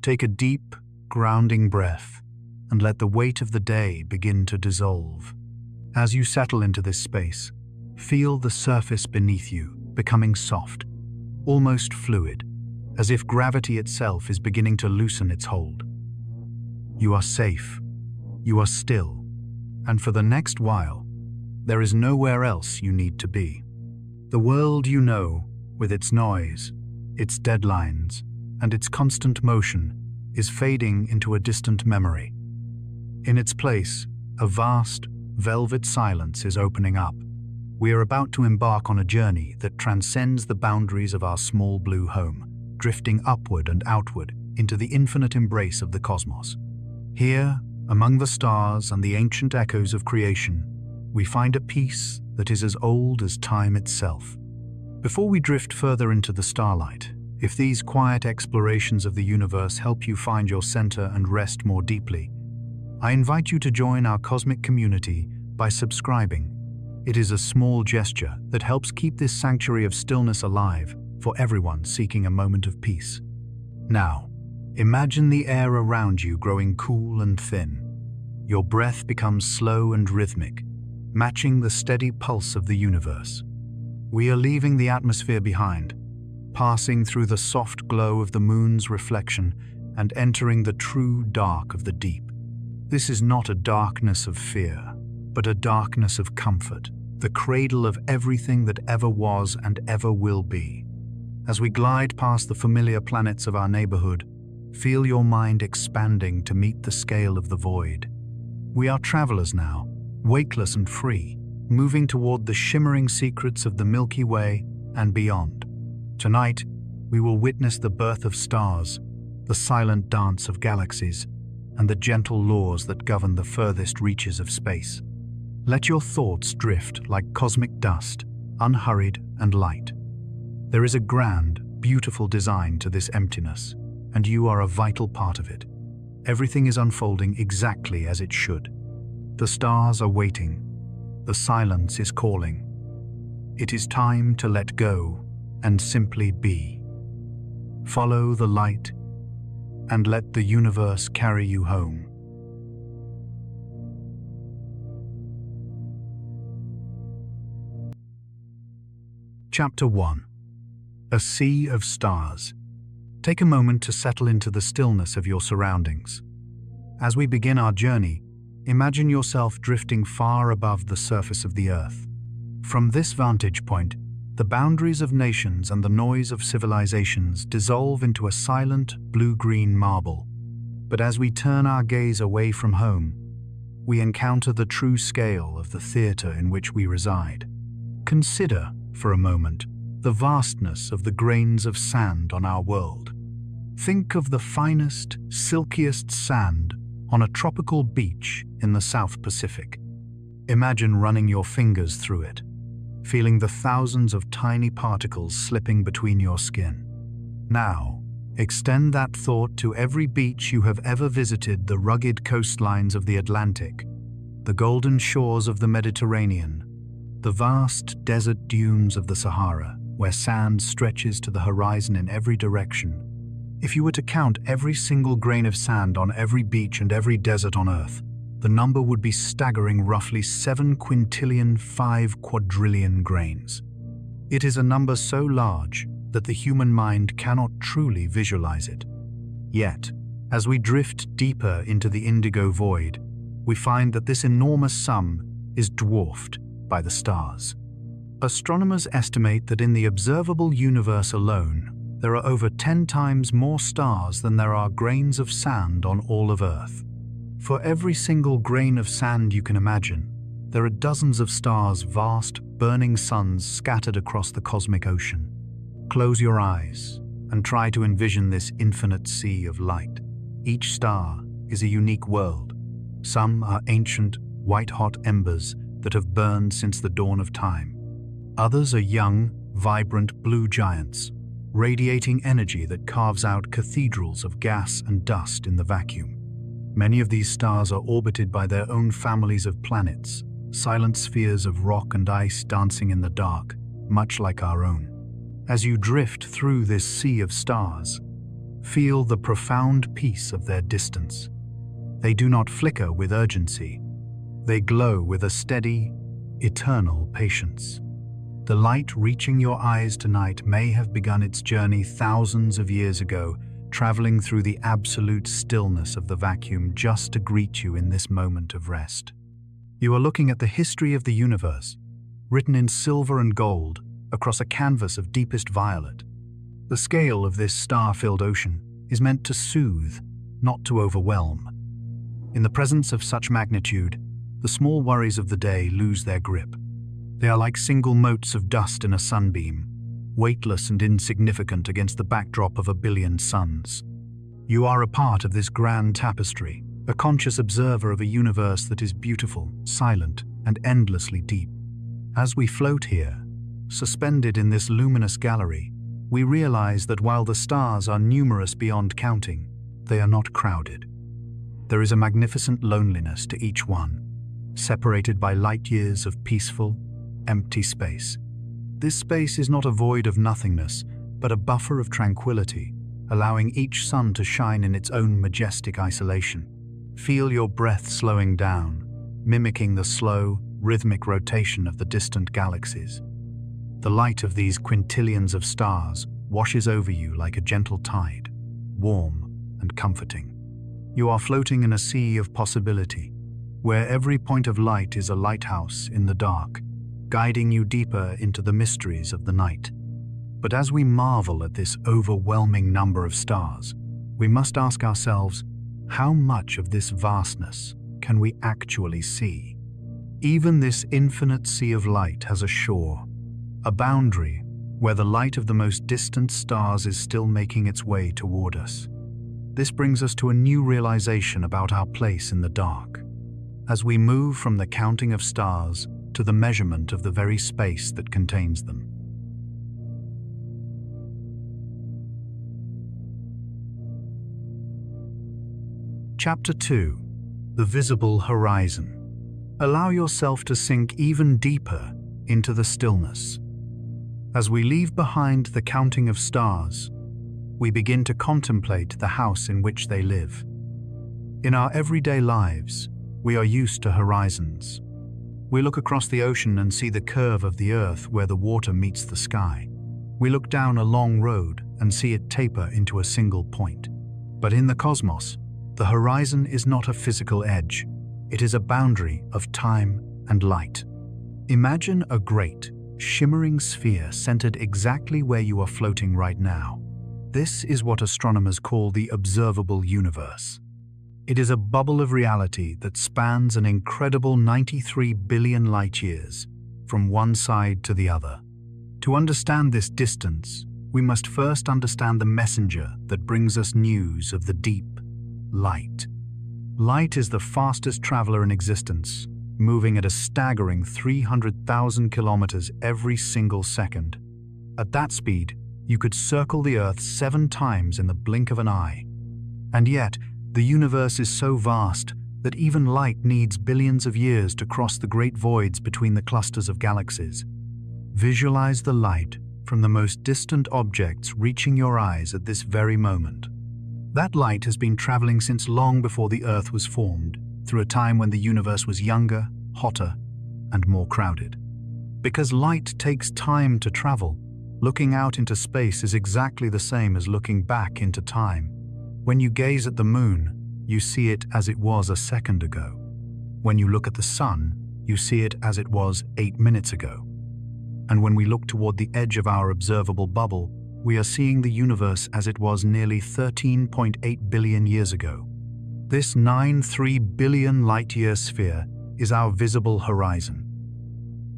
Take a deep, grounding breath and let the weight of the day begin to dissolve. As you settle into this space, feel the surface beneath you becoming soft, almost fluid, as if gravity itself is beginning to loosen its hold. You are safe, you are still, and for the next while, there is nowhere else you need to be. The world you know, with its noise, its deadlines, and its constant motion, is fading into a distant memory. In its place, a vast, velvet silence is opening up. We are about to embark on a journey that transcends the boundaries of our small blue home, drifting upward and outward into the infinite embrace of the cosmos. Here, among the stars and the ancient echoes of creation, we find a peace that is as old as time itself. Before we drift further into the starlight, if these quiet explorations of the universe help you find your center and rest more deeply, I invite you to join our cosmic community by subscribing. It is a small gesture that helps keep this sanctuary of stillness alive for everyone seeking a moment of peace. Now, imagine the air around you growing cool and thin. Your breath becomes slow and rhythmic, matching the steady pulse of the universe. We are leaving the atmosphere behind, passing through the soft glow of the moon's reflection and entering the true dark of the deep. This is not a darkness of fear, but a darkness of comfort, the cradle of everything that ever was and ever will be. As we glide past the familiar planets of our neighborhood, feel your mind expanding to meet the scale of the void. We are travelers now, weightless and free, moving toward the shimmering secrets of the Milky Way and beyond. Tonight, we will witness the birth of stars, the silent dance of galaxies, and the gentle laws that govern the furthest reaches of space. Let your thoughts drift like cosmic dust, unhurried and light. There is a grand, beautiful design to this emptiness, and you are a vital part of it. Everything is unfolding exactly as it should. The stars are waiting. The silence is calling. It is time to let go and simply be. Follow the light and let the universe carry you home. Chapter 1. A Sea of Stars. Take a moment to settle into the stillness of your surroundings. As we begin our journey, imagine yourself drifting far above the surface of the Earth. From this vantage point, the boundaries of nations and the noise of civilizations dissolve into a silent, blue-green marble. But as we turn our gaze away from home, we encounter the true scale of the theater in which we reside. Consider, for a moment, the vastness of the grains of sand on our world. Think of the finest, silkiest sand on a tropical beach in the South Pacific. Imagine running your fingers through it, feeling the thousands of tiny particles slipping between your skin. Now, extend that thought to every beach you have ever visited: the rugged coastlines of the Atlantic, the golden shores of the Mediterranean, the vast desert dunes of the Sahara, where sand stretches to the horizon in every direction. If you were to count every single grain of sand on every beach and every desert on Earth, the number would be staggering: roughly 7 quintillion 5 quadrillion grains. It is a number so large that the human mind cannot truly visualize it. Yet, as we drift deeper into the indigo void, we find that this enormous sum is dwarfed by the stars. Astronomers estimate that in the observable universe alone, there are over 10 times more stars than there are grains of sand on all of Earth. For every single grain of sand you can imagine, there are dozens of stars, vast, burning suns scattered across the cosmic ocean. Close your eyes and try to envision this infinite sea of light. Each star is a unique world. Some are ancient, white-hot embers that have burned since the dawn of time. Others are young, vibrant blue giants, radiating energy that carves out cathedrals of gas and dust in the vacuum. Many of these stars are orbited by their own families of planets, silent spheres of rock and ice dancing in the dark, much like our own. As you drift through this sea of stars, Feel the profound peace of their distance. They do not flicker with urgency. They glow with a steady, eternal patience. The light reaching your eyes tonight may have begun its journey thousands of years ago, traveling through the absolute stillness of the vacuum just to greet you in this moment of rest. You are looking at the history of the universe, written in silver and gold across a canvas of deepest violet. The scale of this star-filled ocean is meant to soothe, not to overwhelm. In the presence of such magnitude, the small worries of the day lose their grip. They are like single motes of dust in a sunbeam, weightless and insignificant against the backdrop of a billion suns. You are a part of this grand tapestry, a conscious observer of a universe that is beautiful, silent, and endlessly deep. As we float here, suspended in this luminous gallery, we realize that while the stars are numerous beyond counting, they are not crowded. There is a magnificent loneliness to each one, separated by light years of peaceful, empty space. This space is not a void of nothingness, but a buffer of tranquility, allowing each sun to shine in its own majestic isolation. Feel your breath slowing down, mimicking the slow, rhythmic rotation of the distant galaxies. The light of these quintillions of stars washes over you like a gentle tide, warm and comforting. You are floating in a sea of possibility, where every point of light is a lighthouse in the dark, guiding you deeper into the mysteries of the night. But as we marvel at this overwhelming number of stars, we must ask ourselves, how much of this vastness can we actually see? Even this infinite sea of light has a shore, a boundary where the light of the most distant stars is still making its way toward us. This brings us to a new realization about our place in the dark, as we move from the counting of stars to the measurement of the very space that contains them. Chapter 2. The Visible Horizon. Allow yourself to sink even deeper into the stillness. As we leave behind the counting of stars, we begin to contemplate the house in which they live. In our everyday lives, we are used to horizons. We look across the ocean and see the curve of the earth where the water meets the sky. We look down a long road and see it taper into a single point. But in the cosmos, the horizon is not a physical edge. It is a boundary of time and light. Imagine a great, shimmering sphere centered exactly where you are floating right now. This is what astronomers call the observable universe. It is a bubble of reality that spans an incredible 93 billion light-years from one side to the other. To understand this distance, we must first understand the messenger that brings us news of the deep, light. Light is the fastest traveler in existence, moving at a staggering 300,000 kilometers every single second. At that speed, you could circle the Earth 7 times in the blink of an eye. And yet, the universe is so vast that even light needs billions of years to cross the great voids between the clusters of galaxies. Visualize the light from the most distant objects reaching your eyes at this very moment. That light has been traveling since long before the Earth was formed, through a time when the universe was younger, hotter, and more crowded. Because light takes time to travel, looking out into space is exactly the same as looking back into time. When you gaze at the moon, you see it as it was a second ago. When you look at the sun, you see it as it was 8 minutes ago. And when we look toward the edge of our observable bubble, we are seeing the universe as it was nearly 13.8 billion years ago. This 93 billion light-year sphere is our visible horizon.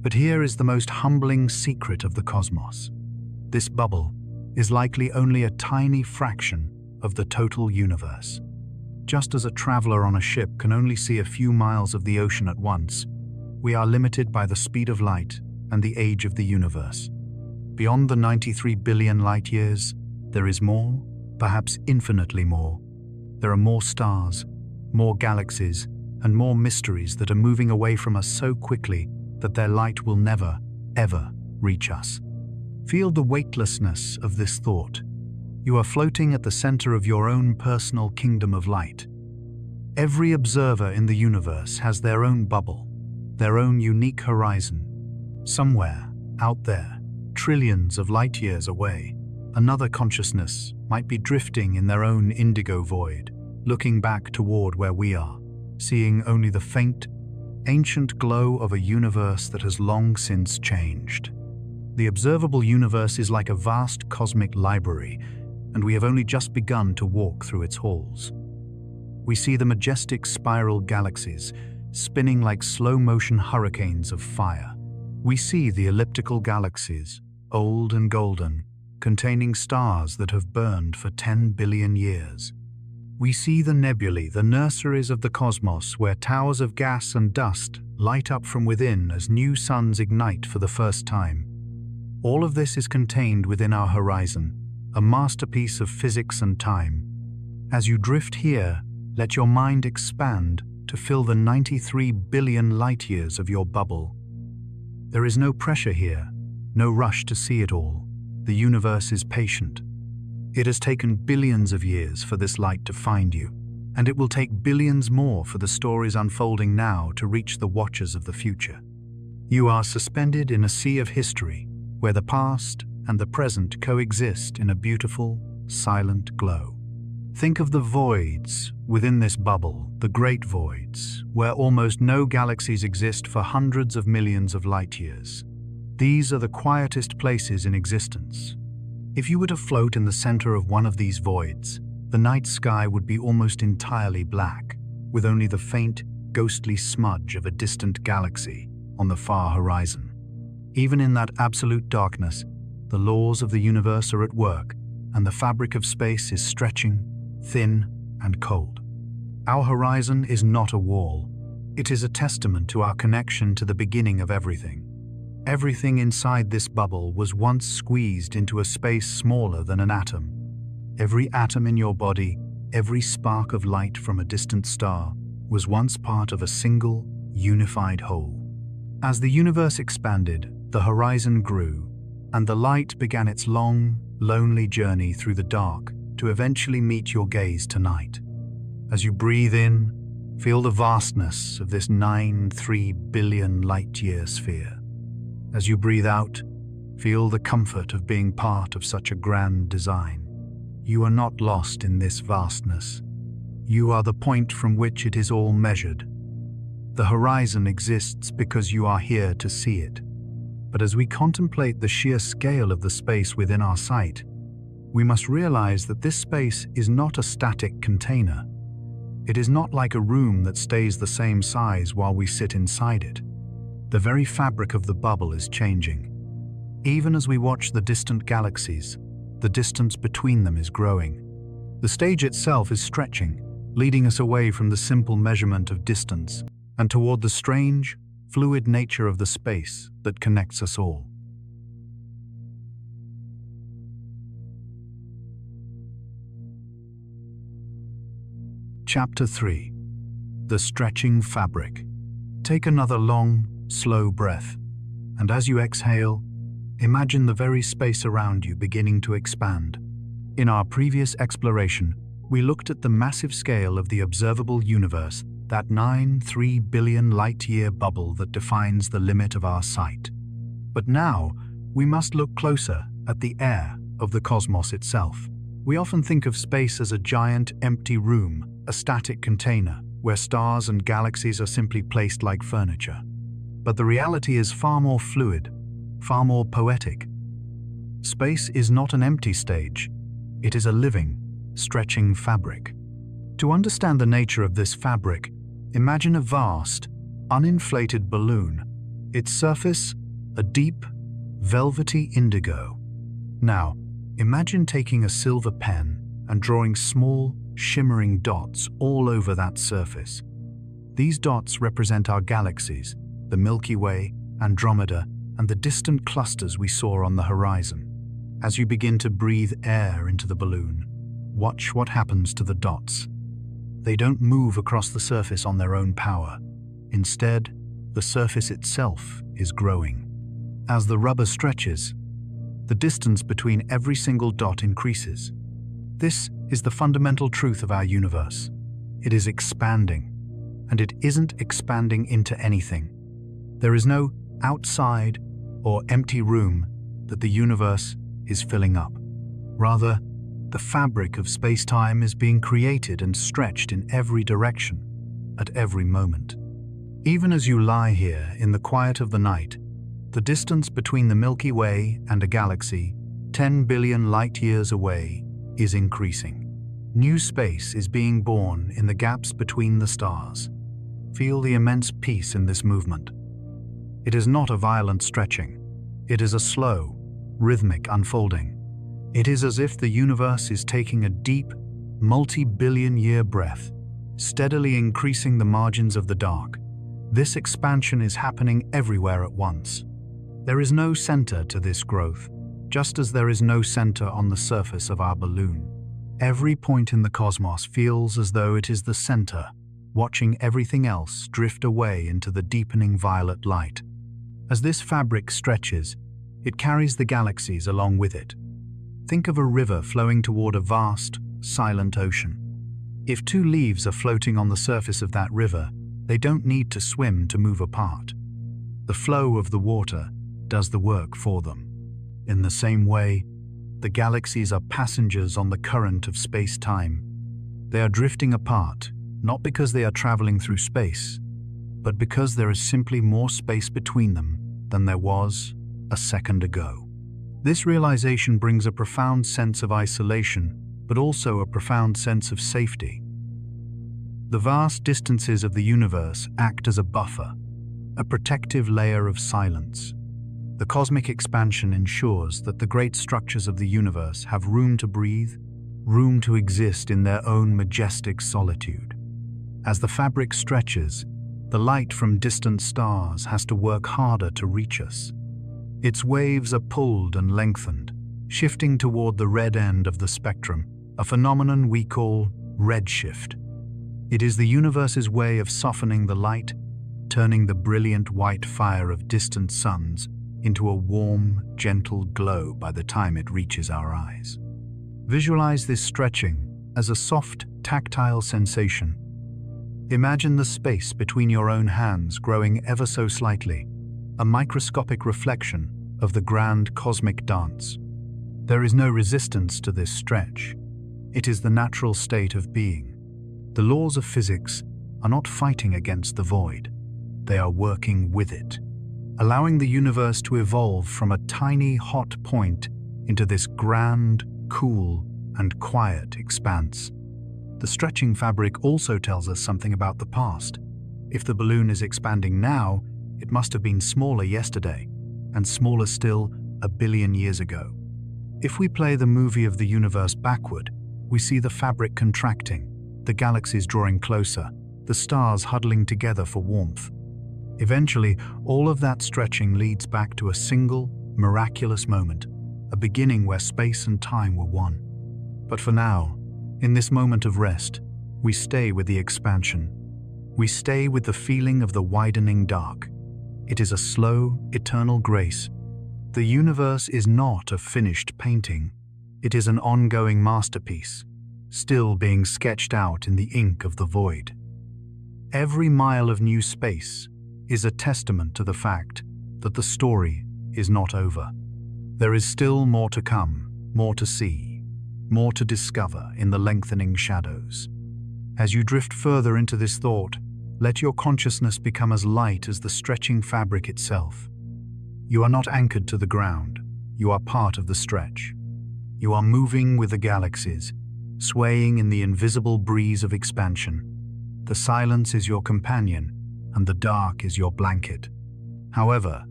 But here is the most humbling secret of the cosmos. This bubble is likely only a tiny fraction of the total universe. Just as a traveler on a ship can only see a few miles of the ocean at once, we are limited by the speed of light and the age of the universe. Beyond the 93 billion light-years, there is more, perhaps infinitely more. There are more stars, more galaxies, and more mysteries that are moving away from us so quickly that their light will never, ever reach us. Feel the weightlessness of this thought. You are floating at the center of your own personal kingdom of light. Every observer in the universe has their own bubble, their own unique horizon. Somewhere, out there, trillions of light years away, another consciousness might be drifting in their own indigo void, looking back toward where we are, seeing only the faint, ancient glow of a universe that has long since changed. The observable universe is like a vast cosmic library, and we have only just begun to walk through its halls. We see the majestic spiral galaxies, spinning like slow-motion hurricanes of fire. We see the elliptical galaxies, old and golden, containing stars that have burned for 10 billion years. We see the nebulae, the nurseries of the cosmos, where towers of gas and dust light up from within as new suns ignite for the first time. All of this is contained within our horizon, a masterpiece of physics and time. As you drift here, let your mind expand to fill the 93 billion light-years of your bubble. There is no pressure here, no rush to see it all. The universe is patient. It has taken billions of years for this light to find you, and it will take billions more for the stories unfolding now to reach the watchers of the future. You are suspended in a sea of history, where the past and the present coexist in a beautiful, silent glow. Think of the voids within this bubble, the great voids, where almost no galaxies exist for hundreds of millions of light years. These are the quietest places in existence. If you were to float in the center of one of these voids, the night sky would be almost entirely black, with only the faint, ghostly smudge of a distant galaxy on the far horizon. Even in that absolute darkness, the laws of the universe are at work, and the fabric of space is stretching, thin, and cold. Our horizon is not a wall. It is a testament to our connection to the beginning of everything. Everything inside this bubble was once squeezed into a space smaller than an atom. Every atom in your body, every spark of light from a distant star, was once part of a single, unified whole. As the universe expanded, the horizon grew, and the light began its long, lonely journey through the dark to eventually meet your gaze tonight. As you breathe in, feel the vastness of this 93 billion light-year sphere. As you breathe out, feel the comfort of being part of such a grand design. You are not lost in this vastness. You are the point from which it is all measured. The horizon exists because you are here to see it. But as we contemplate the sheer scale of the space within our sight, we must realize that this space is not a static container. It is not like a room that stays the same size while we sit inside it. The very fabric of the bubble is changing. Even as we watch the distant galaxies, the distance between them is growing. The stage itself is stretching, leading us away from the simple measurement of distance and toward the strange, fluid nature of the space that connects us all. Chapter 3. The Stretching Fabric. Take another long, slow breath, and as you exhale, imagine the very space around you beginning to expand. In our previous exploration, we looked at the massive scale of the observable universe, that 93 billion light-year bubble that defines the limit of our sight. But now, we must look closer at the air of the cosmos itself. We often think of space as a giant, empty room, a static container, where stars and galaxies are simply placed like furniture. But the reality is far more fluid, far more poetic. Space is not an empty stage. It is a living, stretching fabric. To understand the nature of this fabric, imagine a vast, uninflated balloon. Its surface, a deep, velvety indigo. Now, imagine taking a silver pen and drawing small, shimmering dots all over that surface. These dots represent our galaxies, the Milky Way, Andromeda, and the distant clusters we saw on the horizon. As you begin to breathe air into the balloon, watch what happens to the dots. They don't move across the surface on their own power. Instead, the surface itself is growing. As the rubber stretches, the distance between every single dot increases, This is the fundamental truth of our universe. It is expanding, and it isn't expanding into anything. There is no outside or empty room that the universe is filling up. Rather, the fabric of space-time is being created and stretched in every direction, at every moment. Even as you lie here in the quiet of the night, the distance between the Milky Way and a galaxy, 10 billion light-years away, is increasing. New space is being born in the gaps between the stars. Feel the immense peace in this movement. It is not a violent stretching. It is a slow, rhythmic unfolding. It is as if the universe is taking a deep, multi-billion-year breath, steadily increasing the margins of the dark. This expansion is happening everywhere at once. There is no center to this growth, just as there is no center on the surface of our balloon. Every point in the cosmos feels as though it is the center, watching everything else drift away into the deepening violet light. As this fabric stretches, it carries the galaxies along with it. Think of a river flowing toward a vast, silent ocean. If two leaves are floating on the surface of that river, they don't need to swim to move apart. The flow of the water does the work for them. In the same way, the galaxies are passengers on the current of space-time. They are drifting apart, not because they are traveling through space, but because there is simply more space between them than there was a second ago. This realization brings a profound sense of isolation, but also a profound sense of safety. The vast distances of the universe act as a buffer, a protective layer of silence. The cosmic expansion ensures that the great structures of the universe have room to breathe, room to exist in their own majestic solitude. As the fabric stretches, the light from distant stars has to work harder to reach us. Its waves are pulled and lengthened, shifting toward the red end of the spectrum, a phenomenon we call redshift. It is the universe's way of softening the light, turning the brilliant white fire of distant suns into a warm, gentle glow by the time it reaches our eyes. Visualize this stretching as a soft, tactile sensation. Imagine the space between your own hands growing ever so slightly, a microscopic reflection of the grand cosmic dance. There is no resistance to this stretch. It is the natural state of being. The laws of physics are not fighting against the void. They are working with it, allowing the universe to evolve from a tiny, hot point into this grand, cool, and quiet expanse. The stretching fabric also tells us something about the past. If the balloon is expanding now, it must have been smaller yesterday, and smaller still a billion years ago. If we play the movie of the universe backward, we see the fabric contracting, the galaxies drawing closer, the stars huddling together for warmth. Eventually, all of that stretching leads back to a single, miraculous moment, a beginning where space and time were one. But for now, in this moment of rest, we stay with the expansion. We stay with the feeling of the widening dark. It is a slow, eternal grace. The universe is not a finished painting. It is an ongoing masterpiece, still being sketched out in the ink of the void. Every mile of new space is a testament to the fact that the story is not over. There is still more to come, more to see, more to discover in the lengthening shadows. As you drift further into this thought, let your consciousness become as light as the stretching fabric itself. You are not anchored to the ground. You are part of the stretch. You are moving with the galaxies, swaying in the invisible breeze of expansion. The silence is your companion, and the dark is your blanket. However,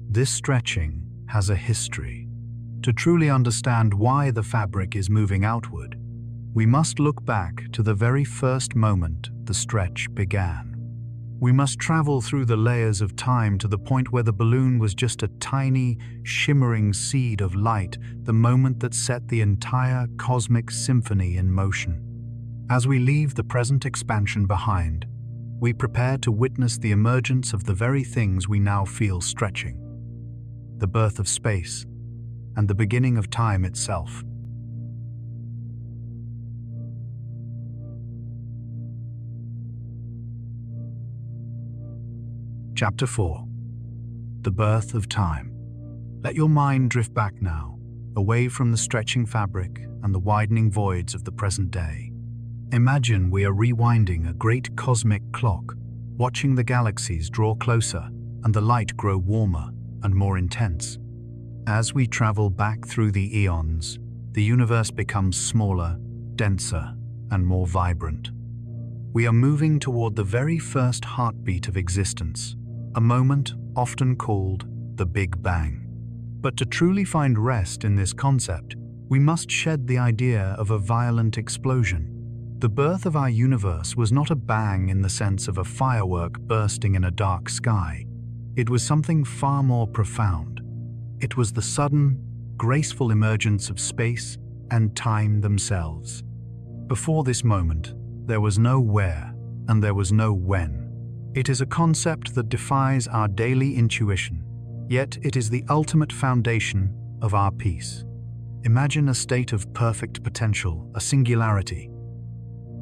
this stretching has a history. To truly understand why the fabric is moving outward, we must look back to the very first moment the stretch began. We must travel through the layers of time to the point where the balloon was just a tiny, shimmering seed of light, the moment that set the entire cosmic symphony in motion. As we leave the present expansion behind, we prepare to witness the emergence of the very things we now feel stretching: the birth of space and the beginning of time itself. Chapter 4. The Birth of Time. Let your mind drift back now, away from the stretching fabric and the widening voids of the present day. Imagine we are rewinding a great cosmic clock, watching the galaxies draw closer and the light grow warmer and more intense. As we travel back through the eons, the universe becomes smaller, denser, and more vibrant. We are moving toward the very first heartbeat of existence, a moment often called the Big Bang. But to truly find rest in this concept, we must shed the idea of a violent explosion. The birth of our universe was not a bang in the sense of a firework bursting in a dark sky. It was something far more profound. It was the sudden, graceful emergence of space and time themselves. Before this moment, there was no where and there was no when. It is a concept that defies our daily intuition, yet it is the ultimate foundation of our peace. Imagine a state of perfect potential, a singularity.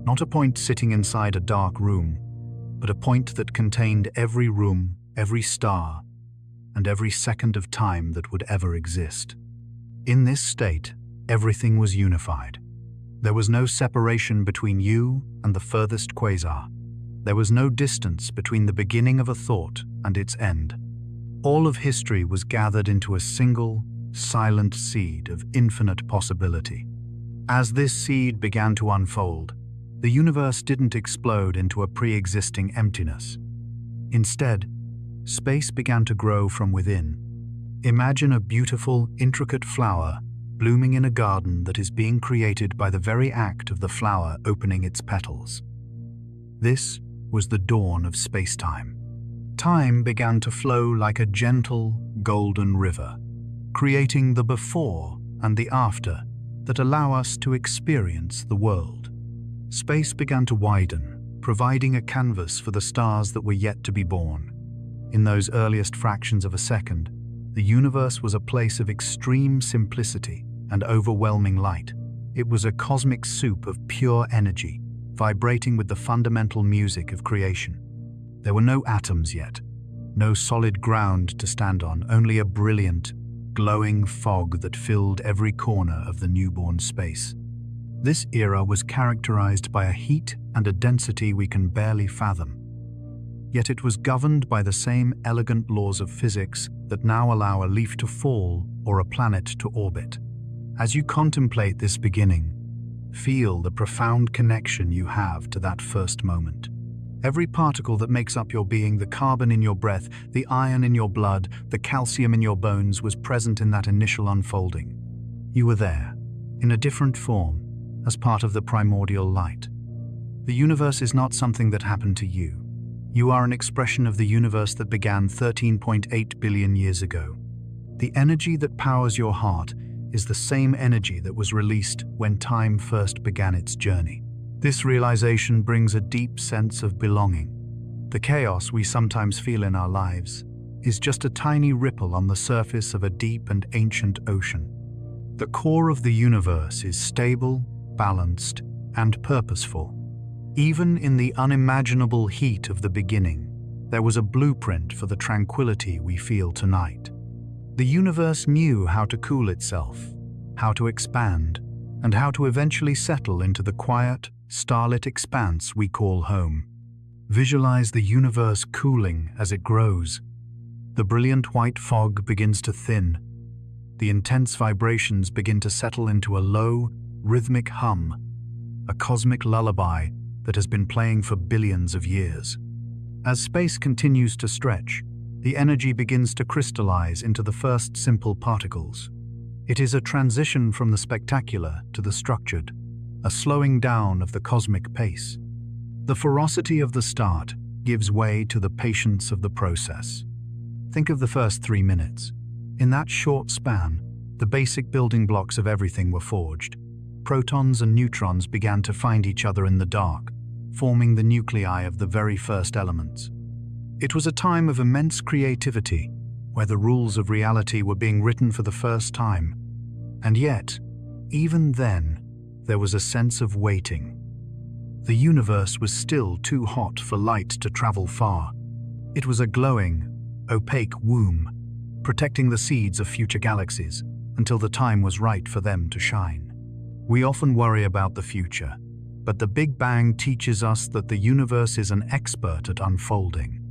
Not a point sitting inside a dark room, but a point that contained every room, every star, and every second of time that would ever exist. In this state, everything was unified. There was no separation between you and the furthest quasar. There was no distance between the beginning of a thought and its end. All of history was gathered into a single, silent seed of infinite possibility. As this seed began to unfold, the universe didn't explode into a pre-existing emptiness. Instead, space began to grow from within. Imagine a beautiful, intricate flower blooming in a garden that is being created by the very act of the flower opening its petals. This was the dawn of space-time. Time began to flow like a gentle, golden river, creating the before and the after that allow us to experience the world. Space began to widen, providing a canvas for the stars that were yet to be born. In those earliest fractions of a second, the universe was a place of extreme simplicity and overwhelming light. It was a cosmic soup of pure energy, vibrating with the fundamental music of creation. There were no atoms yet, no solid ground to stand on, only a brilliant, glowing fog that filled every corner of the newborn space. This era was characterized by a heat and a density we can barely fathom. Yet it was governed by the same elegant laws of physics that now allow a leaf to fall or a planet to orbit. As you contemplate this beginning, feel the profound connection you have to that first moment. Every particle that makes up your being, the carbon in your breath, the iron in your blood, the calcium in your bones, was present in that initial unfolding. You were there, in a different form, as part of the primordial light. The universe is not something that happened to you. You are an expression of the universe that began 13.8 billion years ago. The energy that powers your heart is the same energy that was released when time first began its journey. This realization brings a deep sense of belonging. The chaos we sometimes feel in our lives is just a tiny ripple on the surface of a deep and ancient ocean. The core of the universe is stable, balanced, and purposeful. Even in the unimaginable heat of the beginning, there was a blueprint for the tranquility we feel tonight. The universe knew how to cool itself, how to expand, and how to eventually settle into the quiet, starlit expanse we call home. Visualize the universe cooling as it grows. The brilliant white fog begins to thin. The intense vibrations begin to settle into a low, rhythmic hum, a cosmic lullaby that has been playing for billions of years. As space continues to stretch, the energy begins to crystallize into the first simple particles. It is a transition from the spectacular to the structured, a slowing down of the cosmic pace. The ferocity of the start gives way to the patience of the process. Think of the first 3 minutes. In that short span, the basic building blocks of everything were forged. Protons and neutrons began to find each other in the dark, forming the nuclei of the very first elements. It was a time of immense creativity, where the rules of reality were being written for the first time. And yet, even then, there was a sense of waiting. The universe was still too hot for light to travel far. It was a glowing, opaque womb, protecting the seeds of future galaxies until the time was right for them to shine. We often worry about the future, but the Big Bang teaches us that the universe is an expert at unfolding.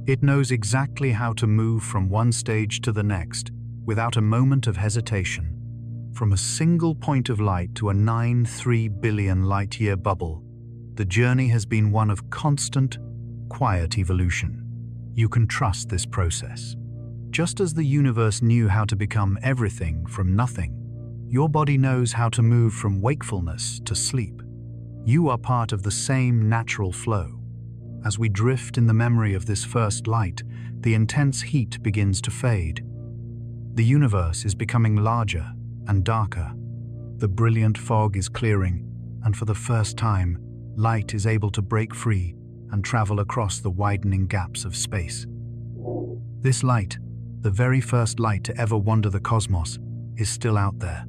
It knows exactly how to move from one stage to the next without a moment of hesitation. From a single point of light to a 9.3 billion light-year bubble, the journey has been one of constant, quiet evolution. You can trust this process. Just as the universe knew how to become everything from nothing, your body knows how to move from wakefulness to sleep. You are part of the same natural flow. As we drift in the memory of this first light, the intense heat begins to fade. The universe is becoming larger and darker. The brilliant fog is clearing, and for the first time, light is able to break free and travel across the widening gaps of space. This light, the very first light to ever wander the cosmos, is still out there.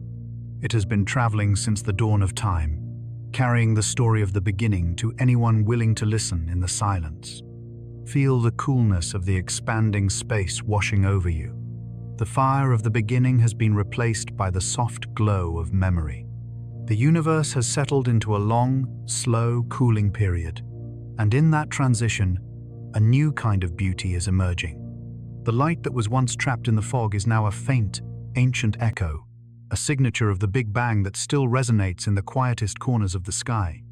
It has been traveling since the dawn of time, carrying the story of the beginning to anyone willing to listen in the silence. Feel the coolness of the expanding space washing over you. The fire of the beginning has been replaced by the soft glow of memory. The universe has settled into a long, slow cooling period, and in that transition, a new kind of beauty is emerging. The light that was once trapped in the fog is now a faint, ancient echo, a signature of the Big Bang that still resonates in the quietest corners of the sky.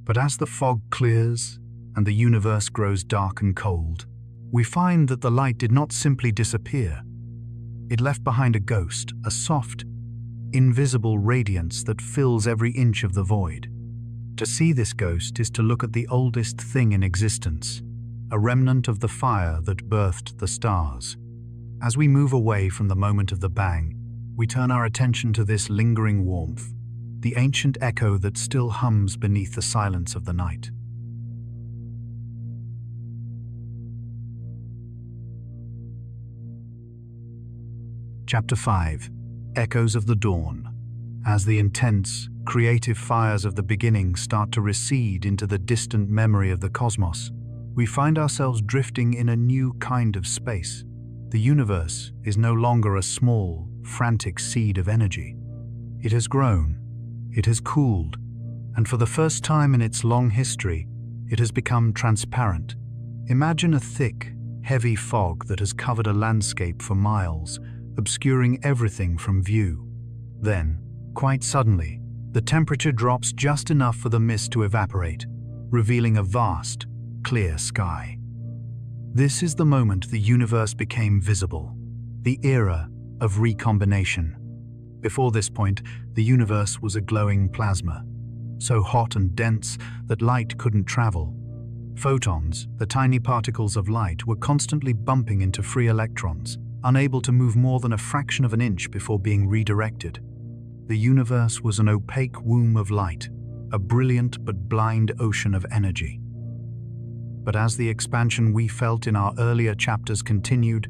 But as the fog clears and the universe grows dark and cold, we find that the light did not simply disappear. It left behind a ghost, a soft, invisible radiance that fills every inch of the void. To see this ghost is to look at the oldest thing in existence, a remnant of the fire that birthed the stars. As we move away from the moment of the bang, we turn our attention to this lingering warmth, the ancient echo that still hums beneath the silence of the night. Chapter 5. Echoes of the Dawn. As the intense, creative fires of the beginning start to recede into the distant memory of the cosmos, we find ourselves drifting in a new kind of space. The universe is no longer a small, frantic seed of energy. It has grown, it has cooled, and for the first time in its long history, it has become transparent. Imagine a thick, heavy fog that has covered a landscape for miles, obscuring everything from view. Then, quite suddenly, the temperature drops just enough for the mist to evaporate, revealing a vast, clear sky. This is the moment the universe became visible, the era of recombination. Before this point, the universe was a glowing plasma, so hot and dense that light couldn't travel. Photons, the tiny particles of light, were constantly bumping into free electrons, unable to move more than a fraction of an inch before being redirected. The universe was an opaque womb of light, a brilliant but blind ocean of energy. But as the expansion we felt in our earlier chapters continued,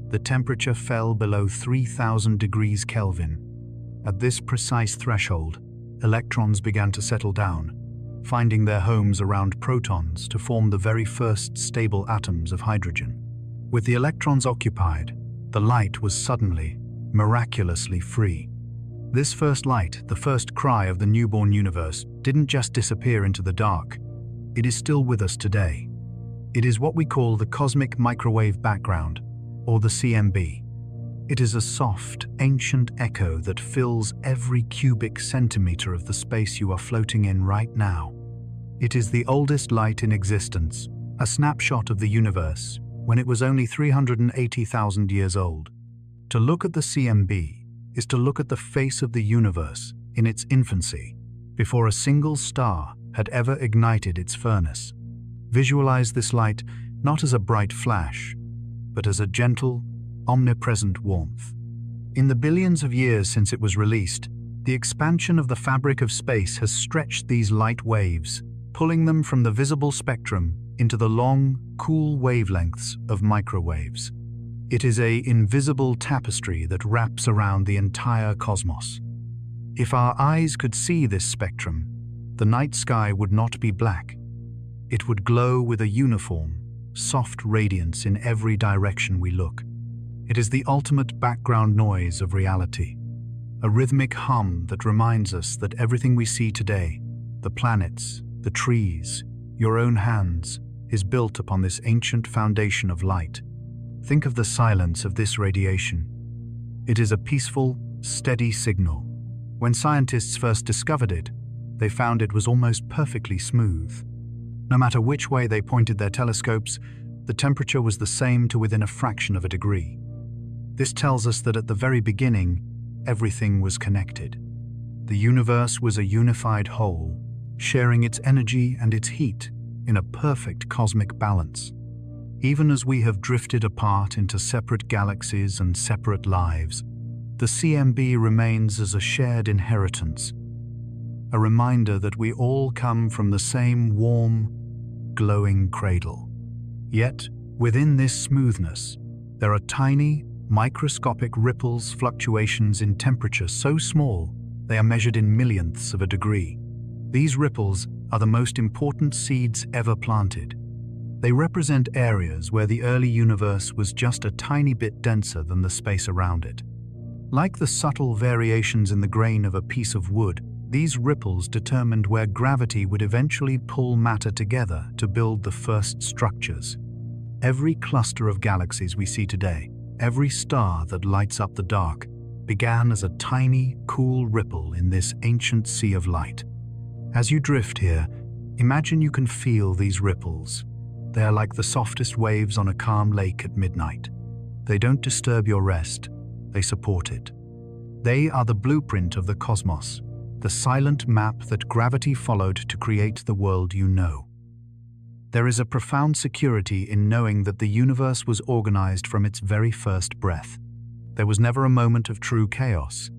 the temperature fell below 3,000 degrees Kelvin. At this precise threshold, electrons began to settle down, finding their homes around protons to form the very first stable atoms of hydrogen. With the electrons occupied, the light was suddenly, miraculously free. This first light, the first cry of the newborn universe, didn't just disappear into the dark. It is still with us today. It is what we call the cosmic microwave background, or the CMB. It is a soft, ancient echo that fills every cubic centimeter of the space you are floating in right now. It is the oldest light in existence, a snapshot of the universe when it was only 380,000 years old. To look at the CMB is to look at the face of the universe in its infancy, before a single star had ever ignited its furnace. Visualize this light not as a bright flash, but as a gentle, omnipresent warmth. In the billions of years since it was released, the expansion of the fabric of space has stretched these light waves, pulling them from the visible spectrum into the long, cool wavelengths of microwaves. It is an invisible tapestry that wraps around the entire cosmos. If our eyes could see this spectrum, the night sky would not be black. It would glow with a uniform, soft radiance in every direction we look. It is the ultimate background noise of reality, a rhythmic hum that reminds us that everything we see today, the planets, the trees, your own hands, is built upon this ancient foundation of light. Think of the silence of this radiation. It is a peaceful, steady signal. When scientists first discovered it, they found it was almost perfectly smooth. No matter which way they pointed their telescopes, the temperature was the same to within a fraction of a degree. This tells us that at the very beginning, everything was connected. The universe was a unified whole, sharing its energy and its heat in a perfect cosmic balance. Even as we have drifted apart into separate galaxies and separate lives, the CMB remains as a shared inheritance, a reminder that we all come from the same warm, glowing cradle. Yet, within this smoothness, there are tiny, microscopic ripples, fluctuations in temperature so small they are measured in millionths of a degree. These ripples are the most important seeds ever planted. They represent areas where the early universe was just a tiny bit denser than the space around it. Like the subtle variations in the grain of a piece of wood, these ripples determined where gravity would eventually pull matter together to build the first structures. Every cluster of galaxies we see today, every star that lights up the dark, began as a tiny, cool ripple in this ancient sea of light. As you drift here, imagine you can feel these ripples. They are like the softest waves on a calm lake at midnight. They don't disturb your rest, they support it. They are the blueprint of the cosmos, the silent map that gravity followed to create the world you know. There is a profound security in knowing that the universe was organized from its very first breath. There was never a moment of true chaos.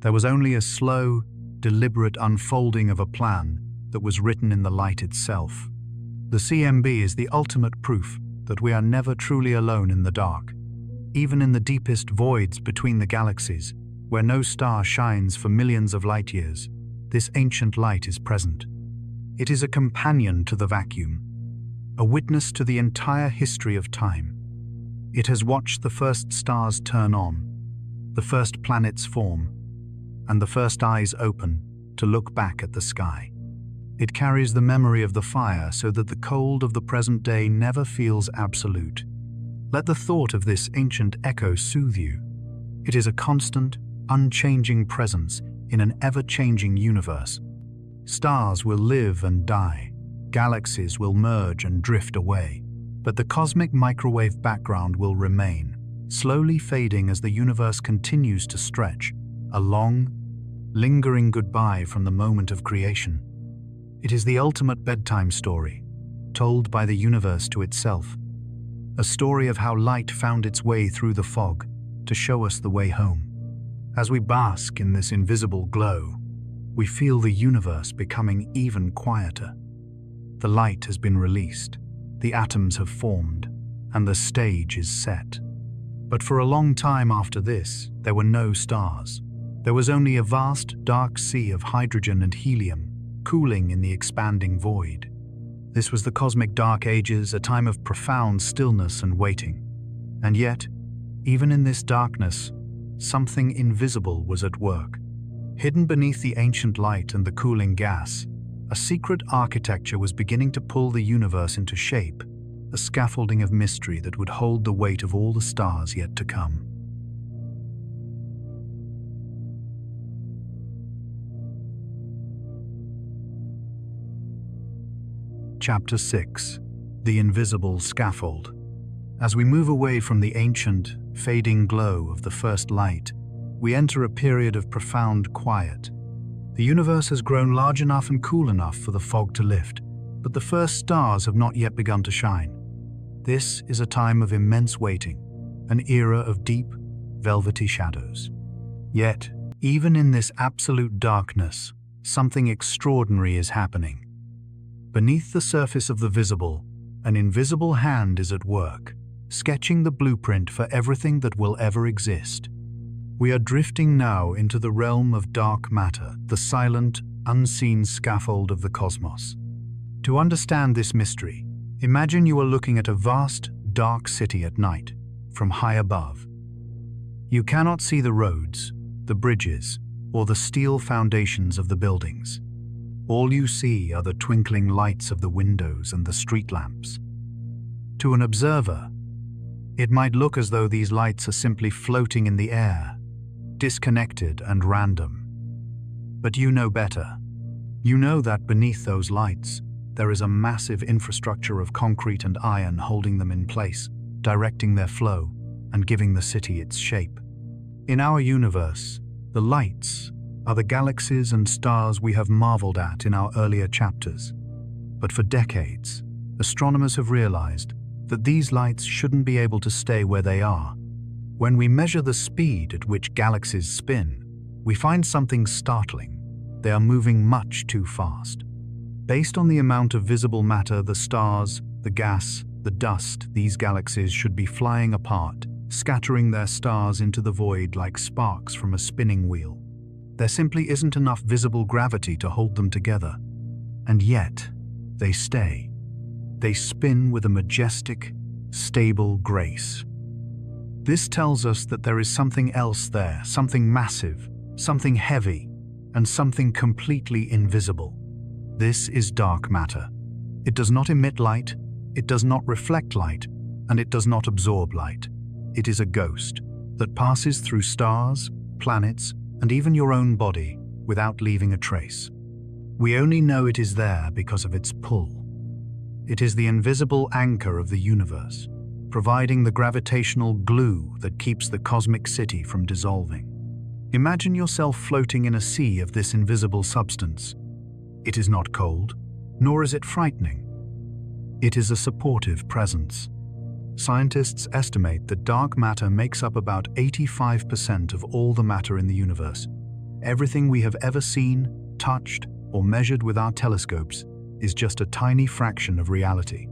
There was only a slow, deliberate unfolding of a plan that was written in the light itself. The CMB is the ultimate proof that we are never truly alone in the dark. Even in the deepest voids between the galaxies, where no star shines for millions of light years, this ancient light is present. It is a companion to the vacuum, a witness to the entire history of time. It has watched the first stars turn on, the first planets form, and the first eyes open to look back at the sky. It carries the memory of the fire so that the cold of the present day never feels absolute. Let the thought of this ancient echo soothe you. It is a constant, unchanging presence in an ever-changing universe. Stars will live and die, galaxies will merge and drift away, but the cosmic microwave background will remain, slowly fading as the universe continues to stretch, a long, lingering goodbye from the moment of creation. It is the ultimate bedtime story, told by the universe to itself, a story of how light found its way through the fog to show us the way home. As we bask in this invisible glow, we feel the universe becoming even quieter. The light has been released, the atoms have formed, and the stage is set. But for a long time after this, there were no stars. There was only a vast, dark sea of hydrogen and helium, cooling in the expanding void. This was the cosmic dark ages, a time of profound stillness and waiting. And yet, even in this darkness, something invisible was at work. Hidden beneath the ancient light and the cooling gas, a secret architecture was beginning to pull the universe into shape, a scaffolding of mystery that would hold the weight of all the stars yet to come. Chapter 6. The Invisible Scaffold. As we move away from the ancient, fading glow of the first light, we enter a period of profound quiet. The universe has grown large enough and cool enough for the fog to lift, but the first stars have not yet begun to shine. This is a time of immense waiting, an era of deep, velvety shadows. Yet, even in this absolute darkness, something extraordinary is happening. Beneath the surface of the visible, an invisible hand is at work, sketching the blueprint for everything that will ever exist. We are drifting now into the realm of dark matter, the silent, unseen scaffold of the cosmos. To understand this mystery, Imagine you are looking at a vast, dark city at night, from high above. You cannot see the roads, the bridges, or the steel foundations of the buildings. All you see are the twinkling lights of the windows and the street lamps. To an observer, it might look as though these lights are simply floating in the air, disconnected and random. But you know better. You know that beneath those lights, there is a massive infrastructure of concrete and iron holding them in place, directing their flow, and giving the city its shape. In our universe, the lights are the galaxies and stars we have marveled at in our earlier chapters. But for decades, astronomers have realized that these lights shouldn't be able to stay where they are. When we measure the speed at which galaxies spin, we find something startling. They are moving much too fast. Based on the amount of visible matter, the stars, the gas, the dust, these galaxies should be flying apart, scattering their stars into the void like sparks from a spinning wheel. There simply isn't enough visible gravity to hold them together. And yet, they stay. They spin with a majestic, stable grace. This tells us that there is something else there, something massive, something heavy, and something completely invisible. This is dark matter. It does not emit light, it does not reflect light, and it does not absorb light. It is a ghost that passes through stars, planets, and even your own body without leaving a trace. We only know it is there because of its pull. It is the invisible anchor of the universe, providing the gravitational glue that keeps the cosmic city from dissolving. Imagine yourself floating in a sea of this invisible substance. It is not cold, nor is it frightening. It is a supportive presence. Scientists estimate that dark matter makes up about 85% of all the matter in the universe. Everything we have ever seen, touched, or measured with our telescopes is just a tiny fraction of reality.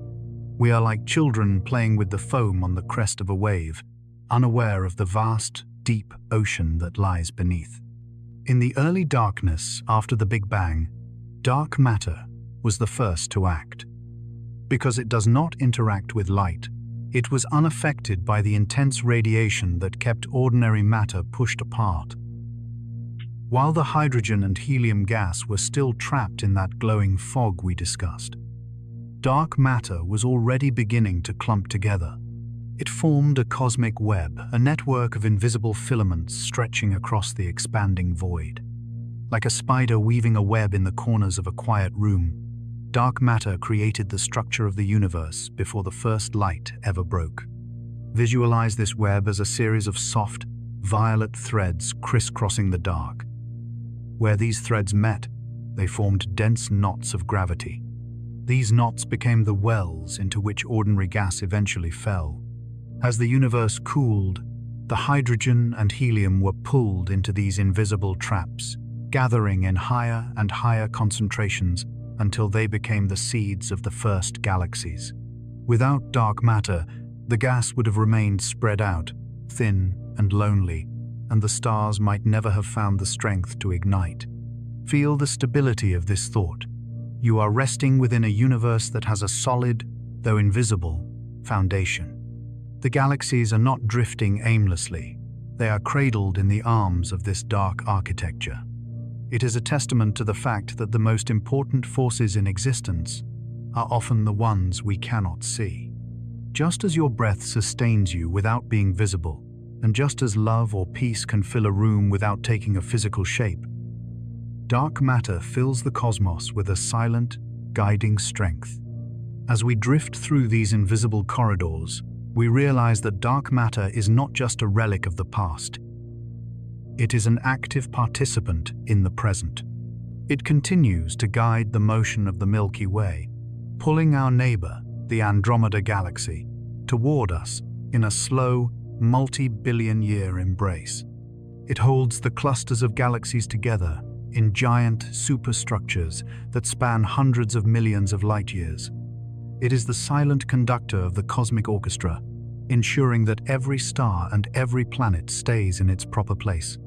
We are like children playing with the foam on the crest of a wave, unaware of the vast, deep ocean that lies beneath. In the early darkness after the Big Bang, dark matter was the first to act. Because it does not interact with light, it was unaffected by the intense radiation that kept ordinary matter pushed apart. While the hydrogen and helium gas were still trapped in that glowing fog we discussed, dark matter was already beginning to clump together. It formed a cosmic web, a network of invisible filaments stretching across the expanding void. Like a spider weaving a web in the corners of a quiet room, dark matter created the structure of the universe before the first light ever broke. Visualize this web as a series of soft, violet threads crisscrossing the dark. Where these threads met, they formed dense knots of gravity. These knots became the wells into which ordinary gas eventually fell. As the universe cooled, the hydrogen and helium were pulled into these invisible traps, gathering in higher and higher concentrations until they became the seeds of the first galaxies. Without dark matter, the gas would have remained spread out, thin and lonely, and the stars might never have found the strength to ignite. Feel the stability of this thought. You are resting within a universe that has a solid, though invisible, foundation. The galaxies are not drifting aimlessly. They are cradled in the arms of this dark architecture. It is a testament to the fact that the most important forces in existence are often the ones we cannot see. Just as your breath sustains you without being visible, and just as love or peace can fill a room without taking a physical shape, dark matter fills the cosmos with a silent, guiding strength. As we drift through these invisible corridors, we realize that dark matter is not just a relic of the past. It is an active participant in the present. It continues to guide the motion of the Milky Way, pulling our neighbor, the Andromeda Galaxy, toward us in a slow, multi-billion-year embrace. It holds the clusters of galaxies together in giant superstructures that span hundreds of millions of light-years. It is the silent conductor of the cosmic orchestra, ensuring that every star and every planet stays in its proper place.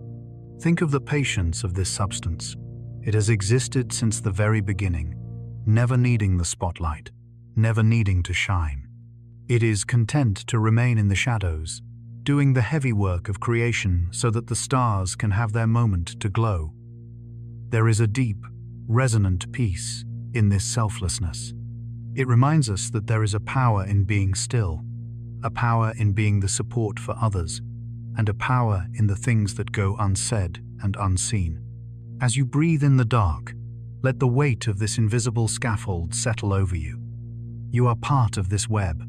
Think of the patience of this substance. It has existed since the very beginning, never needing the spotlight, never needing to shine. It is content to remain in the shadows, doing the heavy work of creation so that the stars can have their moment to glow. There is a deep, resonant peace in this selflessness. It reminds us that there is a power in being still, a power in being the support for others, and a power in the things that go unsaid and unseen. As you breathe in the dark, let the weight of this invisible scaffold settle over you. You are part of this web.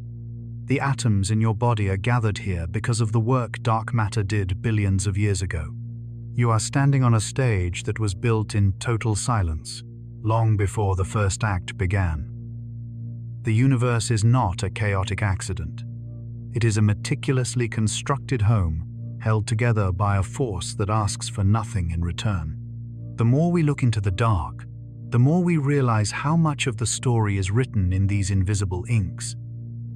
The atoms in your body are gathered here because of the work dark matter did billions of years ago. You are standing on a stage that was built in total silence, long before the first act began. The universe is not a chaotic accident. It is a meticulously constructed home, held together by a force that asks for nothing in return. The more we look into the dark, the more we realize how much of the story is written in these invisible inks.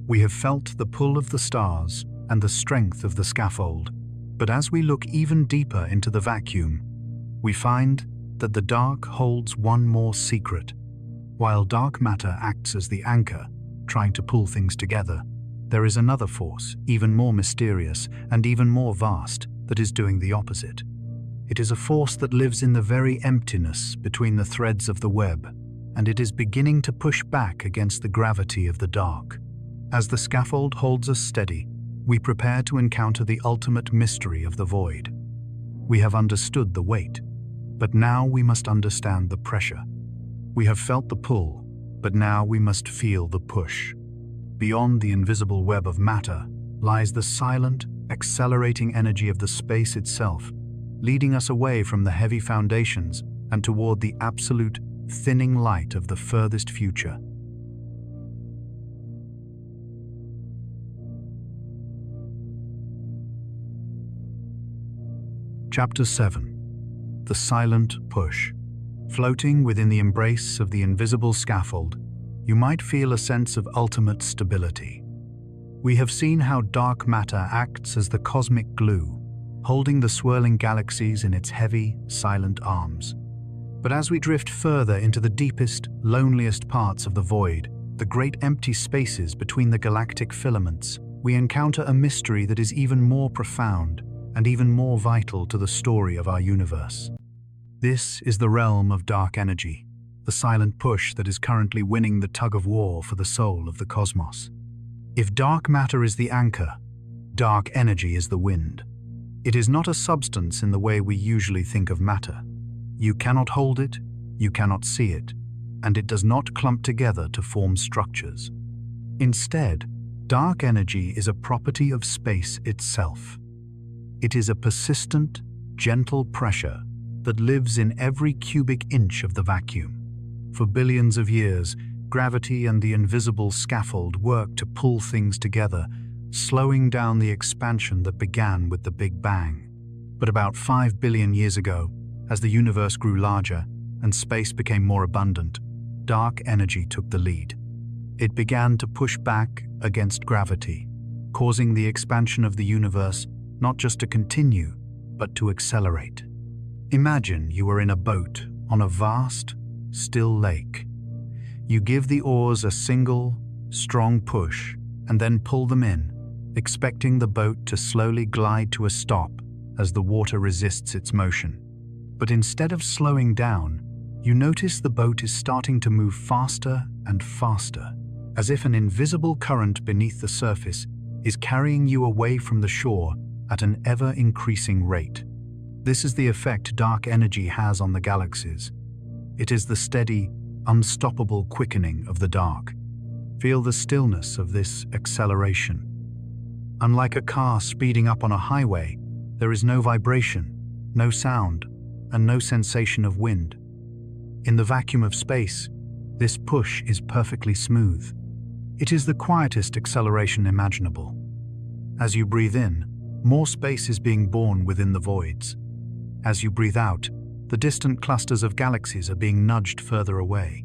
We have felt the pull of the stars and the strength of the scaffold, but as we look even deeper into the vacuum, we find that the dark holds one more secret. While dark matter acts as the anchor, trying to pull things together, there is another force, even more mysterious and even more vast, that is doing the opposite. It is a force that lives in the very emptiness between the threads of the web, and it is beginning to push back against the gravity of the dark. As the scaffold holds us steady, we prepare to encounter the ultimate mystery of the void. We have understood the weight, but now we must understand the pressure. We have felt the pull, but now we must feel the push. Beyond the invisible web of matter lies the silent, accelerating energy of the space itself, leading us away from the heavy foundations and toward the absolute, thinning light of the furthest future. Chapter 7. The Silent Push. Floating within the embrace of the invisible scaffold, you might feel a sense of ultimate stability. We have seen how dark matter acts as the cosmic glue, holding the swirling galaxies in its heavy, silent arms. But as we drift further into the deepest, loneliest parts of the void, the great empty spaces between the galactic filaments, we encounter a mystery that is even more profound and even more vital to the story of our universe. This is the realm of dark energy, the silent push that is currently winning the tug-of-war for the soul of the cosmos. If dark matter is the anchor, dark energy is the wind. It is not a substance in the way we usually think of matter. You cannot hold it, you cannot see it, and it does not clump together to form structures. Instead, dark energy is a property of space itself. It is a persistent, gentle pressure that lives in every cubic inch of the vacuum. For billions of years, gravity and the invisible scaffold work to pull things together, slowing down the expansion that began with the Big Bang. But about 5 billion years ago, as the universe grew larger and space became more abundant, dark energy took the lead. It began to push back against gravity, causing the expansion of the universe not just to continue, but to accelerate. Imagine you are in a boat on a vast, still lake. You give the oars a single, strong push and then pull them in, expecting the boat to slowly glide to a stop as the water resists its motion. But instead of slowing down, you notice the boat is starting to move faster and faster, as if an invisible current beneath the surface is carrying you away from the shore at an ever-increasing rate. This is the effect dark energy has on the galaxies. It is the steady, unstoppable quickening of the dark. Feel the stillness of this acceleration. Unlike a car speeding up on a highway, there is no vibration, no sound, and no sensation of wind. In the vacuum of space, this push is perfectly smooth. It is the quietest acceleration imaginable. As you breathe in, more space is being born within the voids. As you breathe out, the distant clusters of galaxies are being nudged further away.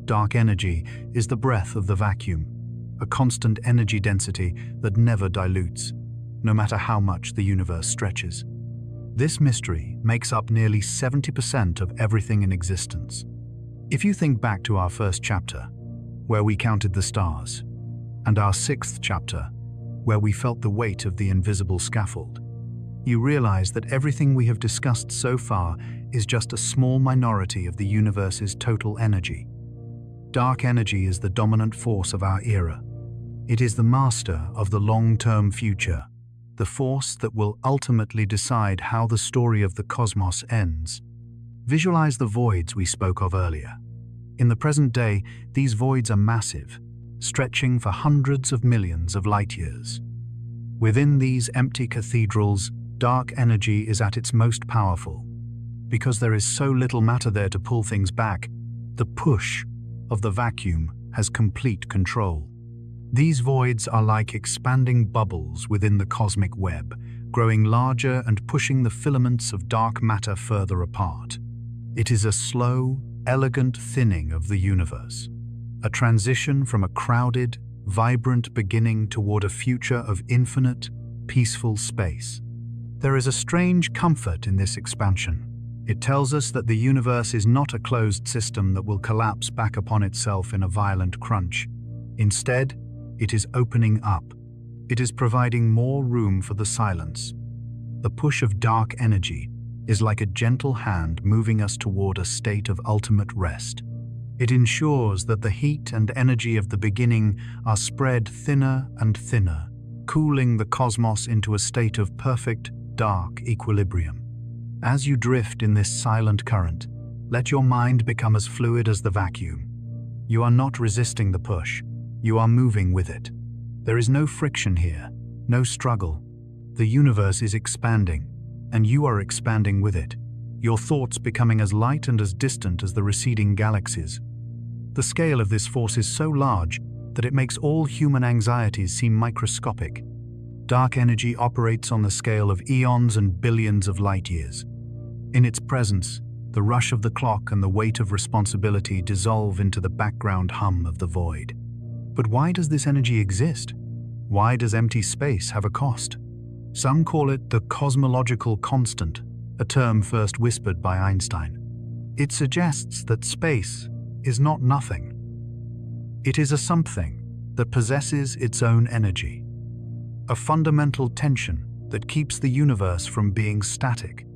Dark energy is the breath of the vacuum, a constant energy density that never dilutes, no matter how much the universe stretches. This mystery makes up nearly 70% of everything in existence. If you think back to our first chapter, where we counted the stars, and our sixth chapter, where we felt the weight of the invisible scaffold, you realize that everything we have discussed so far is just a small minority of the universe's total energy. Dark energy is the dominant force of our era. It is the master of the long-term future, the force that will ultimately decide how the story of the cosmos ends. Visualize the voids we spoke of earlier. In the present day, these voids are massive, stretching for hundreds of millions of light years. Within these empty cathedrals, dark energy is at its most powerful. Because there is so little matter there to pull things back, the push of the vacuum has complete control. These voids are like expanding bubbles within the cosmic web, growing larger and pushing the filaments of dark matter further apart. It is a slow, elegant thinning of the universe, a transition from a crowded, vibrant beginning toward a future of infinite, peaceful space. There is a strange comfort in this expansion. It tells us that the universe is not a closed system that will collapse back upon itself in a violent crunch. Instead, it is opening up. It is providing more room for the silence. The push of dark energy is like a gentle hand moving us toward a state of ultimate rest. It ensures that the heat and energy of the beginning are spread thinner and thinner, cooling the cosmos into a state of perfect, dark equilibrium. As you drift in this silent current, let your mind become as fluid as the vacuum. You are not resisting the push. You are moving with it. There is no friction here, no struggle. The universe is expanding, and you are expanding with it, your thoughts becoming as light and as distant as the receding galaxies. The scale of this force is so large that it makes all human anxieties seem microscopic. Dark energy operates on the scale of eons and billions of light years. In its presence, the rush of the clock and the weight of responsibility dissolve into the background hum of the void. But why does this energy exist? Why does empty space have a cost? Some call it the cosmological constant, a term first whispered by Einstein. It suggests that space is not nothing. It is a something that possesses its own energy, a fundamental tension that keeps the universe from being static.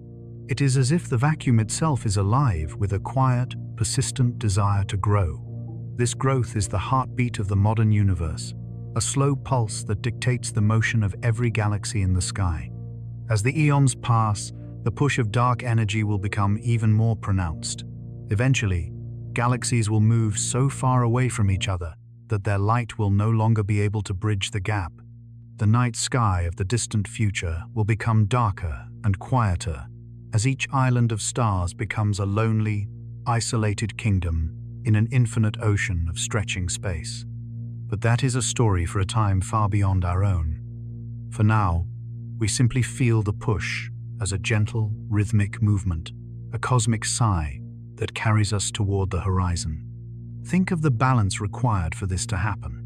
It is as if the vacuum itself is alive with a quiet, persistent desire to grow. This growth is the heartbeat of the modern universe, a slow pulse that dictates the motion of every galaxy in the sky. As the eons pass, the push of dark energy will become even more pronounced. Eventually, galaxies will move so far away from each other that their light will no longer be able to bridge the gap. The night sky of the distant future will become darker and quieter as each island of stars becomes a lonely, isolated kingdom in an infinite ocean of stretching space. But that is a story for a time far beyond our own. For now, we simply feel the push as a gentle, rhythmic movement, a cosmic sigh that carries us toward the horizon. Think of the balance required for this to happen.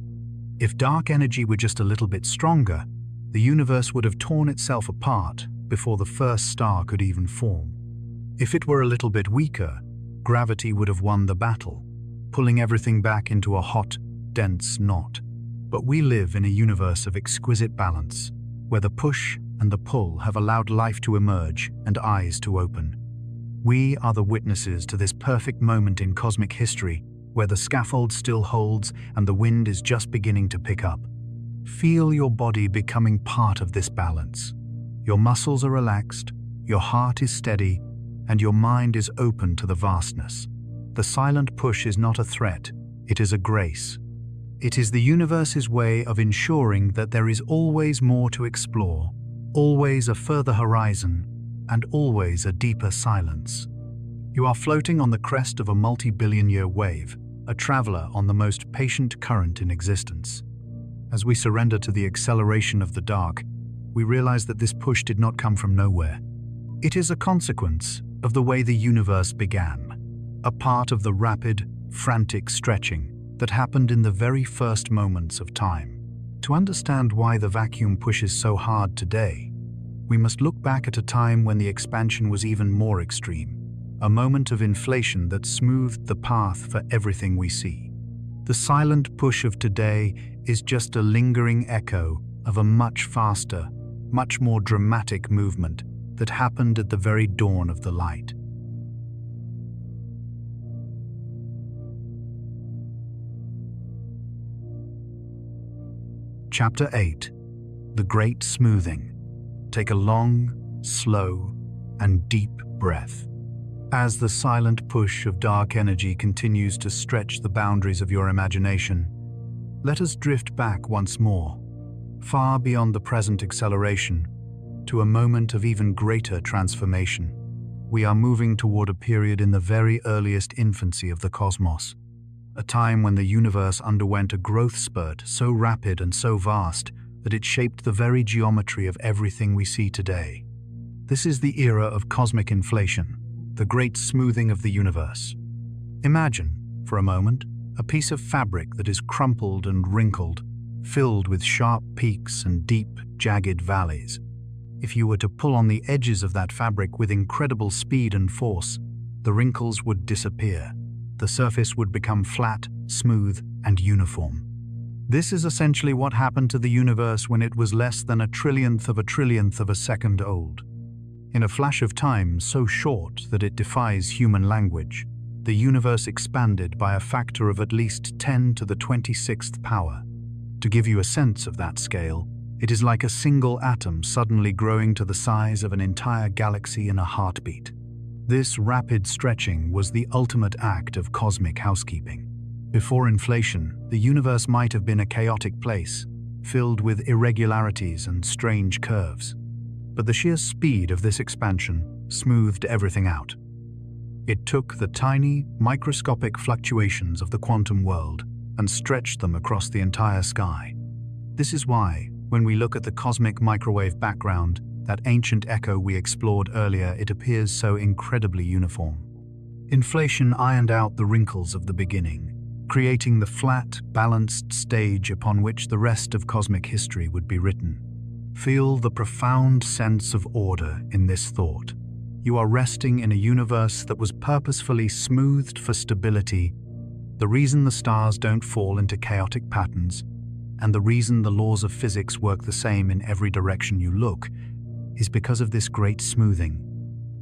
If dark energy were just a little bit stronger, the universe would have torn itself apart before the first star could even form. If it were a little bit weaker, gravity would have won the battle, pulling everything back into a hot, dense knot. But we live in a universe of exquisite balance, where the push and the pull have allowed life to emerge and eyes to open. We are the witnesses to this perfect moment in cosmic history, where the scaffold still holds and the wind is just beginning to pick up. Feel your body becoming part of this balance. Your muscles are relaxed, your heart is steady, and your mind is open to the vastness. The silent push is not a threat, it is a grace. It is the universe's way of ensuring that there is always more to explore, always a further horizon, and always a deeper silence. You are floating on the crest of a multi-billion-year wave, a traveler on the most patient current in existence. As we surrender to the acceleration of the dark, we realize that this push did not come from nowhere. It is a consequence of the way the universe began, a part of the rapid, frantic stretching that happened in the very first moments of time. To understand why the vacuum pushes so hard today, we must look back at a time when the expansion was even more extreme, a moment of inflation that smoothed the path for everything we see. The The silent push of today is just a lingering echo of a much faster, much more dramatic movement that happened at the very dawn of the light. Chapter 8. The Great Smoothing. Take a long, slow, and deep breath. As the silent push of dark energy continues to stretch the boundaries of your imagination, let us drift back once more, far beyond the present acceleration, to a moment of even greater transformation. We are moving toward a period in the very earliest infancy of the cosmos, a time when the universe underwent a growth spurt so rapid and so vast that it shaped the very geometry of everything we see today. This is the era of cosmic inflation, the great smoothing of the universe. Imagine, for a moment, a piece of fabric that is crumpled and wrinkled, filled with sharp peaks and deep, jagged valleys. If you were to pull on the edges of that fabric with incredible speed and force, the wrinkles would disappear. The surface would become flat, smooth, and uniform. This is essentially what happened to the universe when it was less than a trillionth of a second old. In a flash of time so short that it defies human language, the universe expanded by a factor of at least 10 to the 26th power. To give you a sense of that scale, it is like a single atom suddenly growing to the size of an entire galaxy in a heartbeat. This rapid stretching was the ultimate act of cosmic housekeeping. Before inflation, the universe might have been a chaotic place, filled with irregularities and strange curves. But the sheer speed of this expansion smoothed everything out. It took the tiny, microscopic fluctuations of the quantum world and stretched them across the entire sky. This is why, when we look at the cosmic microwave background, that ancient echo we explored earlier, it appears so incredibly uniform. Inflation ironed out the wrinkles of the beginning, creating the flat, balanced stage upon which the rest of cosmic history would be written. Feel the profound sense of order in this thought. You are resting in a universe that was purposefully smoothed for stability. The reason the stars don't fall into chaotic patterns, and the reason the laws of physics work the same in every direction you look, is because of this great smoothing.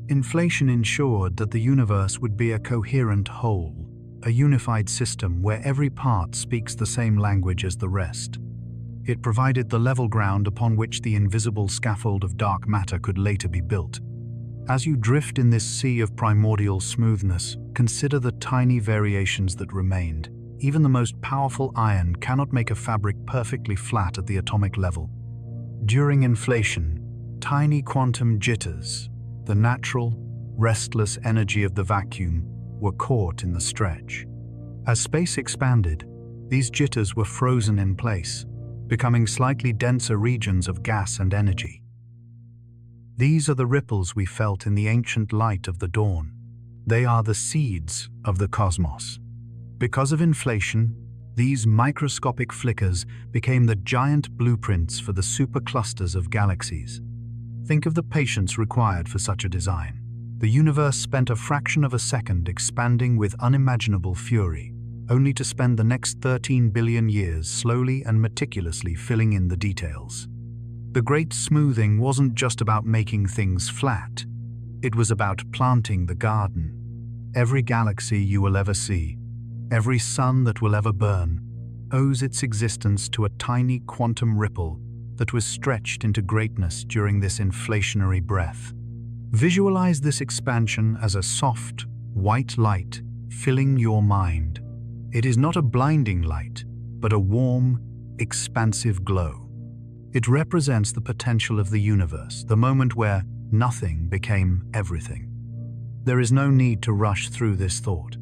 Inflation ensured that the universe would be a coherent whole, a unified system where every part speaks the same language as the rest. It provided the level ground upon which the invisible scaffold of dark matter could later be built. As you drift in this sea of primordial smoothness, consider the tiny variations that remained. Even the most powerful iron cannot make a fabric perfectly flat at the atomic level. During inflation, tiny quantum jitters, the natural, restless energy of the vacuum, were caught in the stretch. As space expanded, these jitters were frozen in place, becoming slightly denser regions of gas and energy. These are the ripples we felt in the ancient light of the dawn. They are the seeds of the cosmos. Because of inflation, these microscopic flickers became the giant blueprints for the superclusters of galaxies. Think of the patience required for such a design. The universe spent a fraction of a second expanding with unimaginable fury, only to spend the next 13 billion years slowly and meticulously filling in the details. The great smoothing wasn't just about making things flat. It was about planting the garden. Every galaxy you will ever see, every sun that will ever burn, owes its existence to a tiny quantum ripple that was stretched into greatness during this inflationary breath. Visualize this expansion as a soft, white light filling your mind. It is not a blinding light, but a warm, expansive glow. It represents the potential of the universe, the moment where nothing became everything. There is no need to rush through this thought.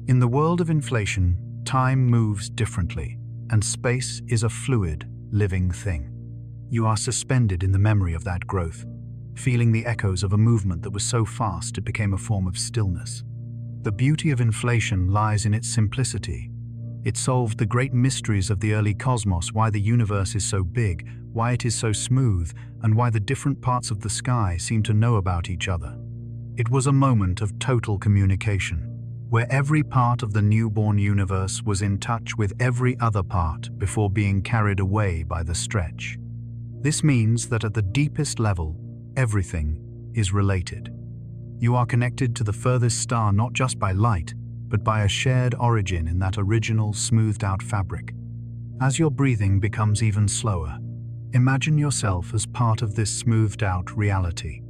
In the world of inflation, time moves differently, and space is a fluid, living thing. You are suspended in the memory of that growth, feeling the echoes of a movement that was so fast it became a form of stillness. The beauty of inflation lies in its simplicity. It solved the great mysteries of the early cosmos, why the universe is so big, why it is so smooth, and why the different parts of the sky seem to know about each other. It was a moment of total communication, where every part of the newborn universe was in touch with every other part before being carried away by the stretch. This means that at the deepest level, everything is related. You are connected to the furthest star not just by light, but by a shared origin in that original smoothed-out fabric. As your breathing becomes even slower, imagine yourself as part of this smoothed-out reality.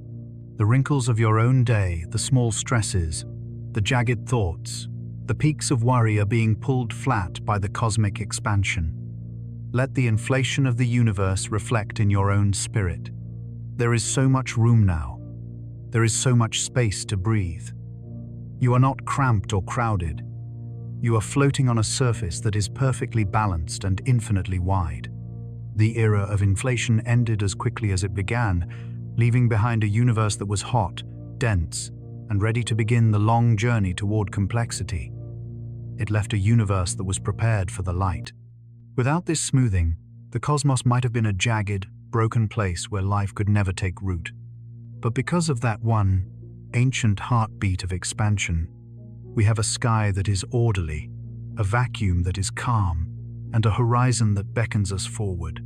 The wrinkles of your own day, the small stresses, the jagged thoughts, the peaks of worry are being pulled flat by the cosmic expansion. Let the inflation of the universe reflect in your own spirit. There is so much room now. There is so much space to breathe. You are not cramped or crowded. You are floating on a surface that is perfectly balanced and infinitely wide. The era of inflation ended as quickly as it began, leaving behind a universe that was hot, dense, and ready to begin the long journey toward complexity. It left a universe that was prepared for the light. Without this smoothing, the cosmos might have been a jagged, broken place where life could never take root. But because of that one ancient heartbeat of expansion, we have a sky that is orderly, a vacuum that is calm, and a horizon that beckons us forward.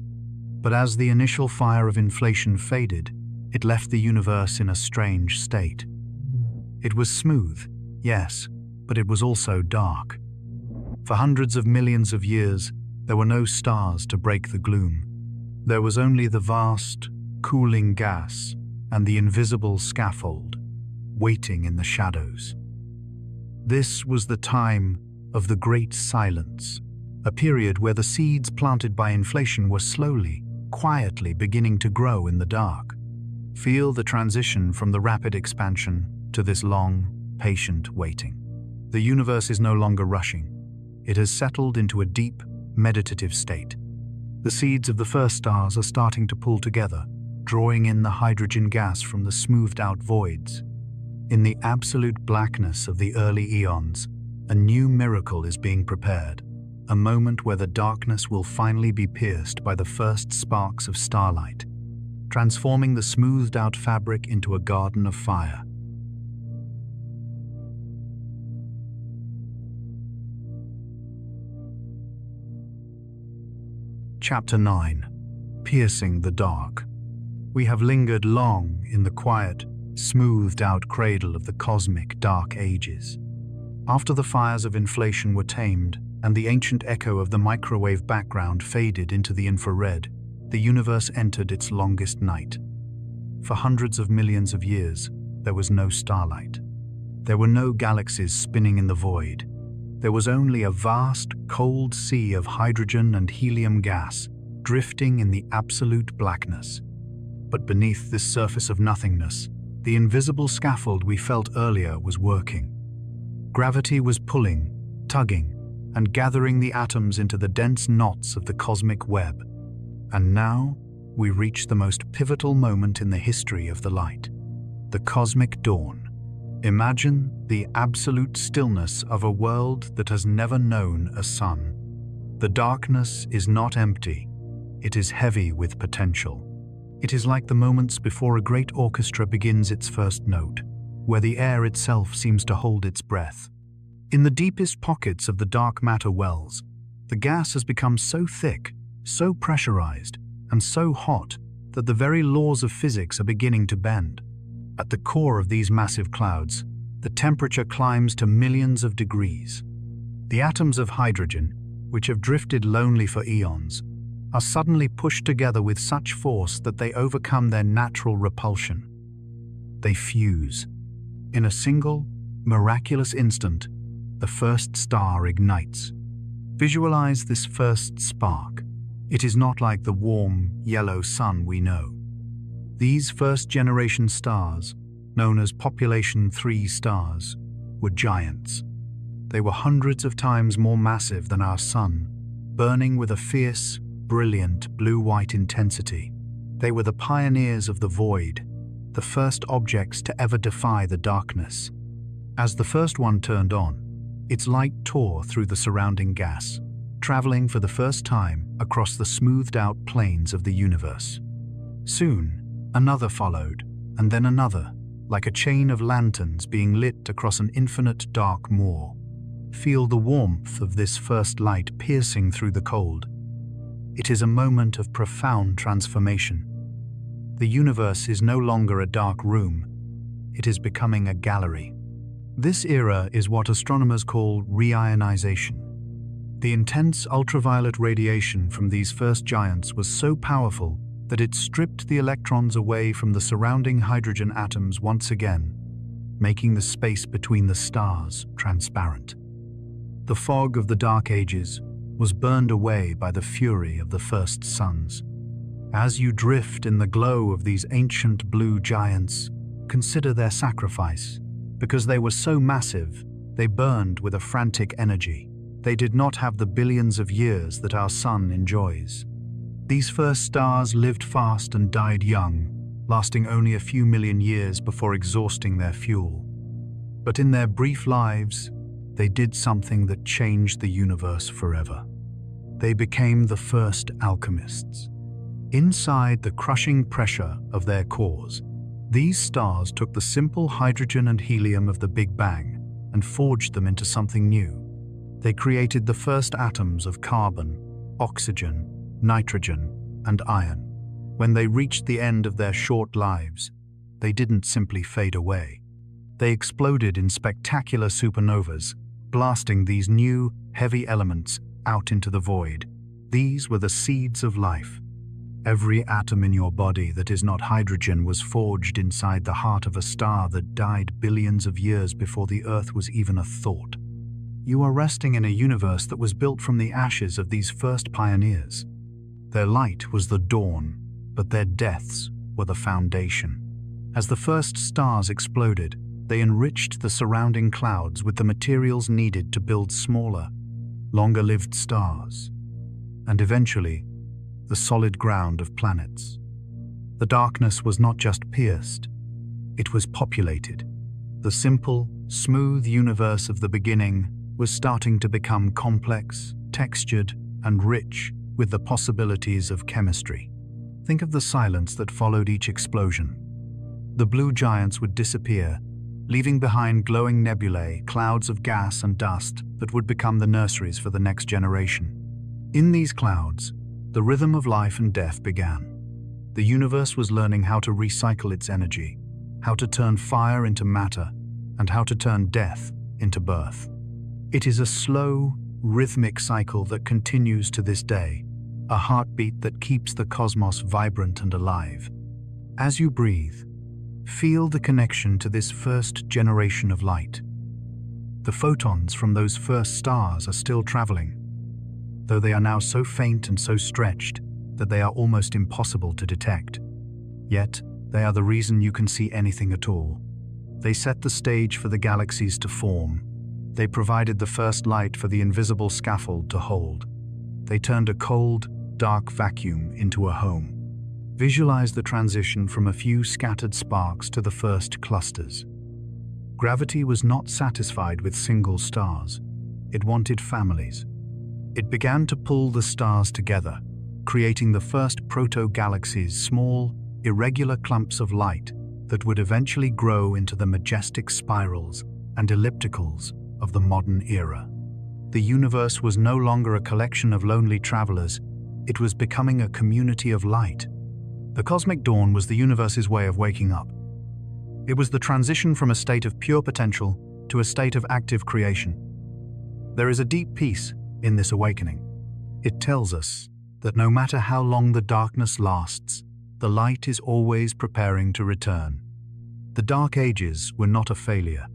But as the initial fire of inflation faded, it left the universe in a strange state. It was smooth, yes, but it was also dark. For hundreds of millions of years, there were no stars to break the gloom. There was only the vast, cooling gas and the invisible scaffold, waiting in the shadows. This was the time of the Great Silence, a period where the seeds planted by inflation were slowly, quietly beginning to grow in the dark. Feel the transition from the rapid expansion to this long, patient waiting. The universe is no longer rushing. It has settled into a deep, meditative state. The seeds of the first stars are starting to pull together, drawing in the hydrogen gas from the smoothed-out voids. In the absolute blackness of the early eons, a new miracle is being prepared, a moment where the darkness will finally be pierced by the first sparks of starlight, transforming the smoothed-out fabric into a garden of fire. Chapter 9. Piercing the Dark. We have lingered long in the quiet, smoothed-out cradle of the cosmic dark ages. After the fires of inflation were tamed and the ancient echo of the microwave background faded into the infrared, the universe entered its longest night. For hundreds of millions of years, there was no starlight. There were no galaxies spinning in the void. There was only a vast, cold sea of hydrogen and helium gas drifting in the absolute blackness. But beneath this surface of nothingness, the invisible scaffold we felt earlier was working. Gravity was pulling, tugging, and gathering the atoms into the dense knots of the cosmic web. And now, we reach the most pivotal moment in the history of the light, the cosmic dawn. Imagine the absolute stillness of a world that has never known a sun. The darkness is not empty, it is heavy with potential. It is like the moments before a great orchestra begins its first note, where the air itself seems to hold its breath. In the deepest pockets of the dark matter wells, the gas has become so thick, so pressurized, and so hot that the very laws of physics are beginning to bend. At the core of these massive clouds, the temperature climbs to millions of degrees. The atoms of hydrogen, which have drifted lonely for eons, are suddenly pushed together with such force that they overcome their natural repulsion. They fuse. In a single, miraculous instant, the first star ignites. Visualize this first spark. It is not like the warm, yellow sun we know. These first-generation stars, known as population 3 stars, were giants. They were hundreds of times more massive than our sun, burning with a fierce, brilliant blue-white intensity. They were the pioneers of the void, the first objects to ever defy the darkness. As the first one turned on, its light tore through the surrounding gas, traveling for the first time across the smoothed-out plains of the universe. Soon, another followed, and then another, like a chain of lanterns being lit across an infinite dark moor. Feel the warmth of this first light piercing through the cold. It is a moment of profound transformation. The universe is no longer a dark room. It is becoming a gallery. This era is what astronomers call reionization. The intense ultraviolet radiation from these first giants was so powerful that it stripped the electrons away from the surrounding hydrogen atoms once again, making the space between the stars transparent. The fog of the Dark Ages was burned away by the fury of the first suns. As you drift in the glow of these ancient blue giants, consider their sacrifice. Because they were so massive, they burned with a frantic energy. They did not have the billions of years that our sun enjoys. These first stars lived fast and died young, lasting only a few million years before exhausting their fuel. But in their brief lives, they did something that changed the universe forever. They became the first alchemists. Inside the crushing pressure of their cores, these stars took the simple hydrogen and helium of the Big Bang and forged them into something new. They created the first atoms of carbon, oxygen, nitrogen, and iron. When they reached the end of their short lives, they didn't simply fade away. They exploded in spectacular supernovas, blasting these new, heavy elements out into the void. These were the seeds of life. Every atom in your body that is not hydrogen was forged inside the heart of a star that died billions of years before the Earth was even a thought. You are resting in a universe that was built from the ashes of these first pioneers. Their light was the dawn, but their deaths were the foundation. As the first stars exploded, they enriched the surrounding clouds with the materials needed to build smaller, longer-lived stars, and eventually, the solid ground of planets. The darkness was not just pierced, it was populated. The simple, smooth universe of the beginning was starting to become complex, textured, and rich with the possibilities of chemistry. Think of the silence that followed each explosion. The blue giants would disappear, leaving behind glowing nebulae, clouds of gas and dust that would become the nurseries for the next generation. In these clouds, the rhythm of life and death began. The universe was learning how to recycle its energy, how to turn fire into matter, and how to turn death into birth. It is a slow, rhythmic cycle that continues to this day, a heartbeat that keeps the cosmos vibrant and alive. As you breathe, feel the connection to this first generation of light. The photons from those first stars are still traveling, though they are now so faint and so stretched that they are almost impossible to detect. Yet, they are the reason you can see anything at all. They set the stage for the galaxies to form. They provided the first light for the invisible scaffold to hold. They turned a cold, dark vacuum into a home. Visualize the transition from a few scattered sparks to the first clusters. Gravity was not satisfied with single stars. It wanted families. It began to pull the stars together, creating the first proto-galaxies, small, irregular clumps of light that would eventually grow into the majestic spirals and ellipticals of the modern era. The universe was no longer a collection of lonely travelers. It was becoming a community of light. The cosmic dawn was the universe's way of waking up. It was the transition from a state of pure potential to a state of active creation. There is a deep peace in this awakening. It tells us that no matter how long the darkness lasts, the light is always preparing to return. The Dark Ages were not a failure.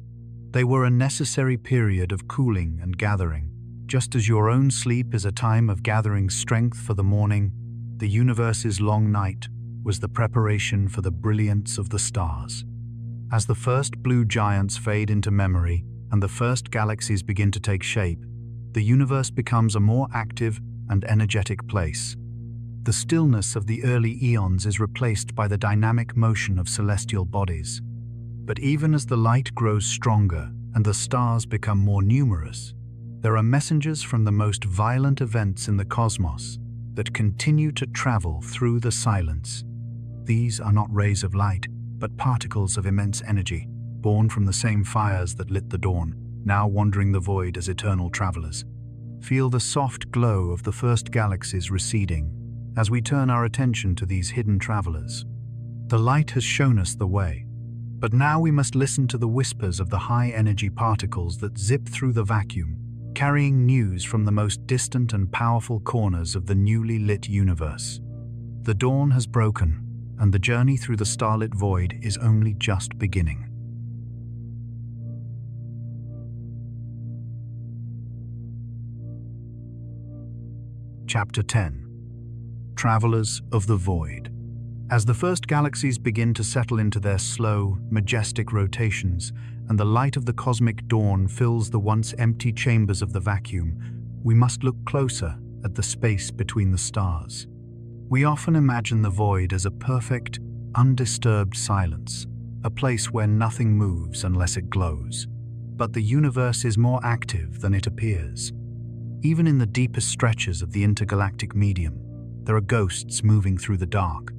They were a necessary period of cooling and gathering. Just as your own sleep is a time of gathering strength for the morning, the universe's long night was the preparation for the brilliance of the stars. As the first blue giants fade into memory and the first galaxies begin to take shape, the universe becomes a more active and energetic place. The stillness of the early eons is replaced by the dynamic motion of celestial bodies. But even as the light grows stronger and the stars become more numerous, there are messengers from the most violent events in the cosmos that continue to travel through the silence. These are not rays of light, but particles of immense energy, born from the same fires that lit the dawn, now wandering the void as eternal travelers. Feel the soft glow of the first galaxies receding as we turn our attention to these hidden travelers. The light has shown us the way, but now we must listen to the whispers of the high-energy particles that zip through the vacuum, carrying news from the most distant and powerful corners of the newly lit universe. The dawn has broken, and the journey through the starlit void is only just beginning. Chapter 10. Travelers of the Void. As the first galaxies begin to settle into their slow, majestic rotations, and the light of the cosmic dawn fills the once empty chambers of the vacuum, we must look closer at the space between the stars. We often imagine the void as a perfect, undisturbed silence, a place where nothing moves unless it glows. But the universe is more active than it appears. Even in the deepest stretches of the intergalactic medium, there are ghosts moving through the dark.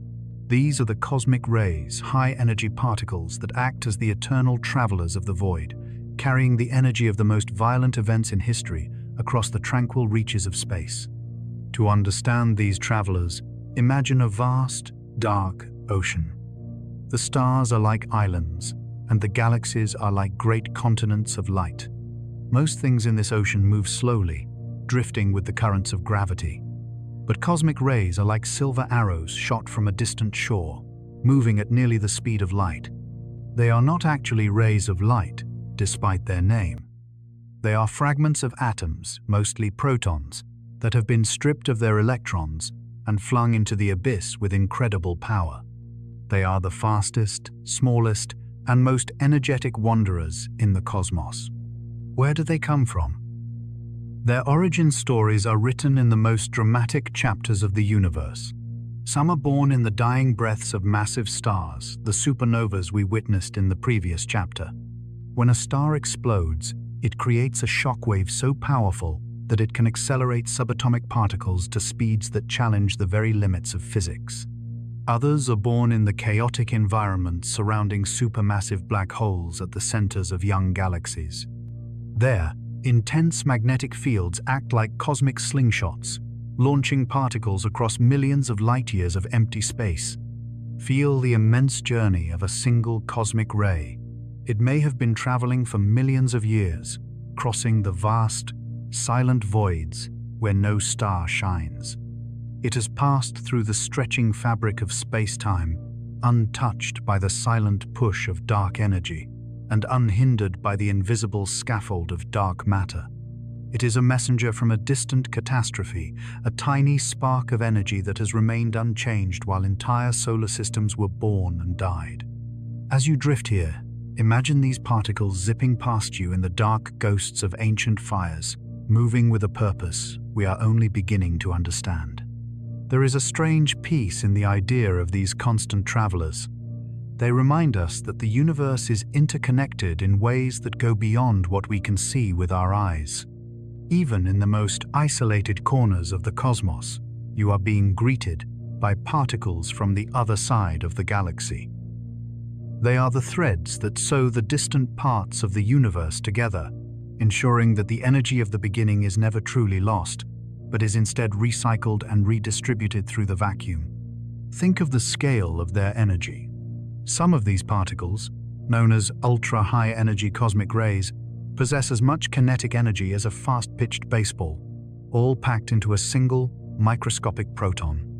These are the cosmic rays, high-energy particles that act as the eternal travelers of the void, carrying the energy of the most violent events in history across the tranquil reaches of space. To understand these travelers, imagine a vast, dark ocean. The stars are like islands, and the galaxies are like great continents of light. Most things in this ocean move slowly, drifting with the currents of gravity. But cosmic rays are like silver arrows shot from a distant shore, moving at nearly the speed of light. They are not actually rays of light, despite their name. They are fragments of atoms, mostly protons, that have been stripped of their electrons and flung into the abyss with incredible power. They are the fastest, smallest, and most energetic wanderers in the cosmos. Where do they come from? Their origin stories are written in the most dramatic chapters of the universe. Some are born in the dying breaths of massive stars, the supernovas we witnessed in the previous chapter. When a star explodes, it creates a shockwave so powerful that it can accelerate subatomic particles to speeds that challenge the very limits of physics. Others are born in the chaotic environments surrounding supermassive black holes at the centers of young galaxies. There, intense magnetic fields act like cosmic slingshots, launching particles across millions of light-years of empty space. Feel the immense journey of a single cosmic ray. It may have been traveling for millions of years, crossing the vast, silent voids where no star shines. It has passed through the stretching fabric of space-time, untouched by the silent push of dark energy, and unhindered by the invisible scaffold of dark matter. It is a messenger from a distant catastrophe, a tiny spark of energy that has remained unchanged while entire solar systems were born and died. As you drift here, imagine these particles zipping past you in the dark ghosts of ancient fires, moving with a purpose we are only beginning to understand. There is a strange peace in the idea of these constant travelers. They remind us that the universe is interconnected in ways that go beyond what we can see with our eyes. Even in the most isolated corners of the cosmos, you are being greeted by particles from the other side of the galaxy. They are the threads that sew the distant parts of the universe together, ensuring that the energy of the beginning is never truly lost, but is instead recycled and redistributed through the vacuum. Think of the scale of their energy. Some of these particles, known as ultra-high-energy cosmic rays, possess as much kinetic energy as a fast-pitched baseball, all packed into a single, microscopic proton.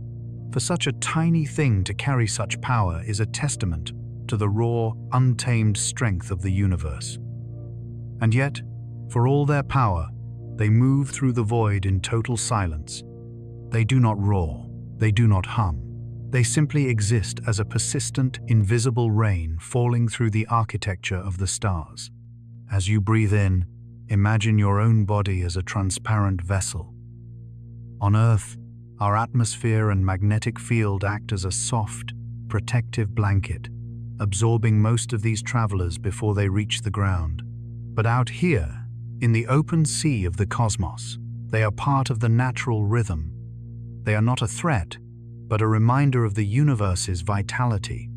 For such a tiny thing to carry such power is a testament to the raw, untamed strength of the universe. And yet, for all their power, they move through the void in total silence. They do not roar, they do not hum. They simply exist as a persistent, invisible rain falling through the architecture of the stars. As you breathe in, imagine your own body as a transparent vessel. On Earth, our atmosphere and magnetic field act as a soft, protective blanket, absorbing most of these travelers before they reach the ground. But out here, in the open sea of the cosmos, they are part of the natural rhythm. They are not a threat, but a reminder of the universe's vitality.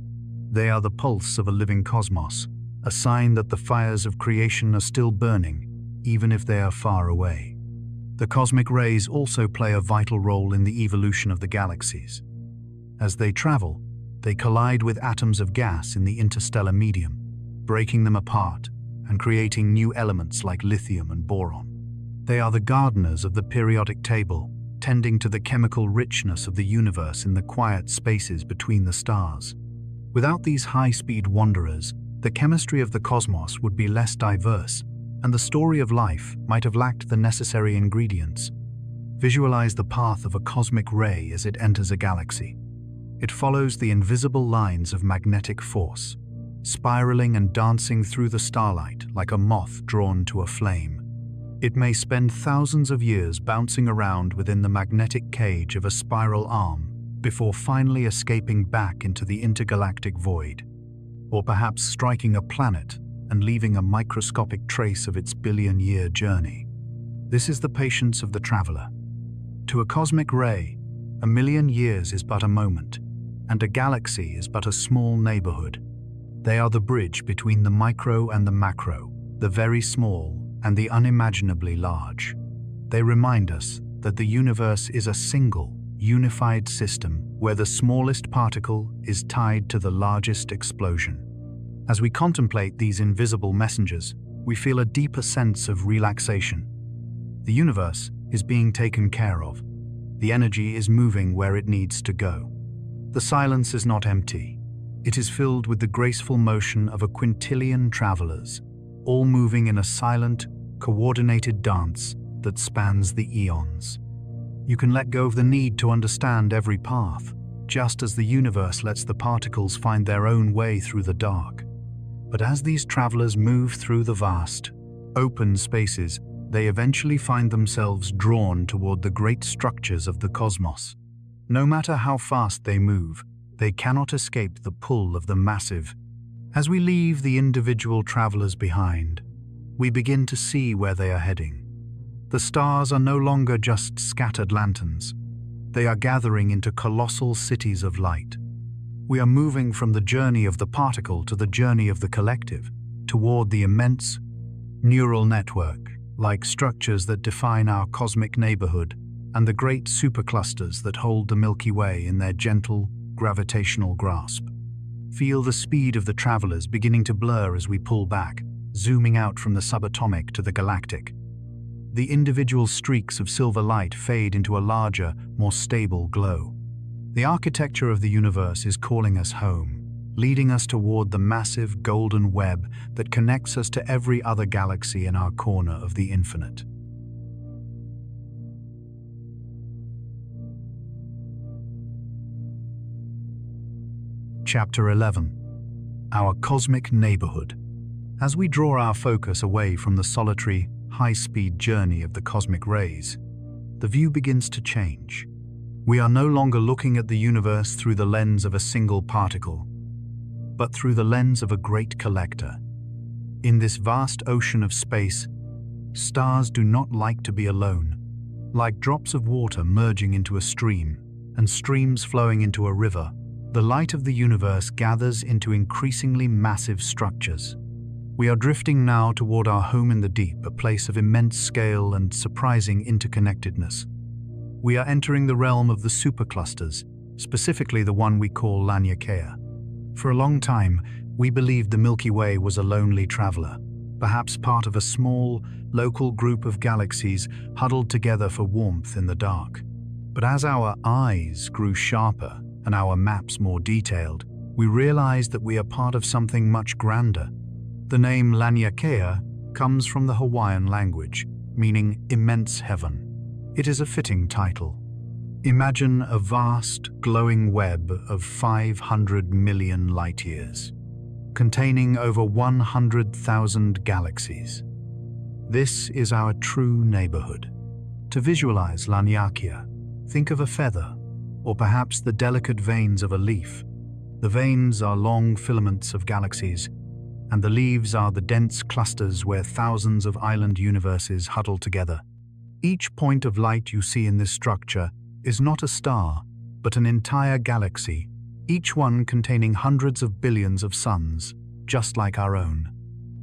They are the pulse of a living cosmos, a sign that the fires of creation are still burning, even if they are far away. The cosmic rays also play a vital role in the evolution of the galaxies. As they travel, they collide with atoms of gas in the interstellar medium, breaking them apart and creating new elements like lithium and boron. They are the gardeners of the periodic table, tending to the chemical richness of the universe in the quiet spaces between the stars. Without these high-speed wanderers, the chemistry of the cosmos would be less diverse, and the story of life might have lacked the necessary ingredients. Visualize the path of a cosmic ray as it enters a galaxy. It follows the invisible lines of magnetic force, spiraling and dancing through the starlight like a moth drawn to a flame. It may spend thousands of years bouncing around within the magnetic cage of a spiral arm before finally escaping back into the intergalactic void, or perhaps striking a planet and leaving a microscopic trace of its billion-year journey. This is the patience of the traveler. To a cosmic ray, a million years is but a moment, and a galaxy is but a small neighborhood. They are the bridge between the micro and the macro, the very small and the unimaginably large. They remind us that the universe is a single, unified system where the smallest particle is tied to the largest explosion. As we contemplate these invisible messengers, we feel a deeper sense of relaxation. The universe is being taken care of. The energy is moving where it needs to go. The silence is not empty. It is filled with the graceful motion of a quintillion travelers, all moving in a silent, coordinated dance that spans the eons. You can let go of the need to understand every path, just as the universe lets the particles find their own way through the dark. But as these travelers move through the vast, open spaces, they eventually find themselves drawn toward the great structures of the cosmos. No matter how fast they move, they cannot escape the pull of the massive. As we leave the individual travelers behind, we begin to see where they are heading. The stars are no longer just scattered lanterns. They are gathering into colossal cities of light. We are moving from the journey of the particle to the journey of the collective, toward the immense neural network-like structures that define our cosmic neighborhood and the great superclusters that hold the Milky Way in their gentle, gravitational grasp. Feel the speed of the travelers beginning to blur as we pull back, zooming out from the subatomic to the galactic. The individual streaks of silver light fade into a larger, more stable glow. The architecture of the universe is calling us home, leading us toward the massive golden web that connects us to every other galaxy in our corner of the infinite. Chapter 11. Our Cosmic Neighborhood. As we draw our focus away from the solitary, high-speed journey of the cosmic rays, the view begins to change. We are no longer looking at the universe through the lens of a single particle, but through the lens of a great collector. In this vast ocean of space, stars do not like to be alone. Like drops of water merging into a stream, and streams flowing into a river, the light of the universe gathers into increasingly massive structures. We are drifting now toward our home in the deep, a place of immense scale and surprising interconnectedness. We are entering the realm of the superclusters, specifically the one we call Laniakea. For a long time, we believed the Milky Way was a lonely traveler, perhaps part of a small, local group of galaxies huddled together for warmth in the dark. But as our eyes grew sharper and our maps more detailed, we realized that we are part of something much grander. The name Laniakea comes from the Hawaiian language, meaning immense heaven. It is a fitting title. Imagine a vast, glowing web of 500 million light-years, containing over 100,000 galaxies. This is our true neighborhood. To visualize Laniakea, think of a feather, or perhaps the delicate veins of a leaf. The veins are long filaments of galaxies, and the leaves are the dense clusters where thousands of island universes huddle together. Each point of light you see in this structure is not a star, but an entire galaxy, each one containing hundreds of billions of suns, just like our own.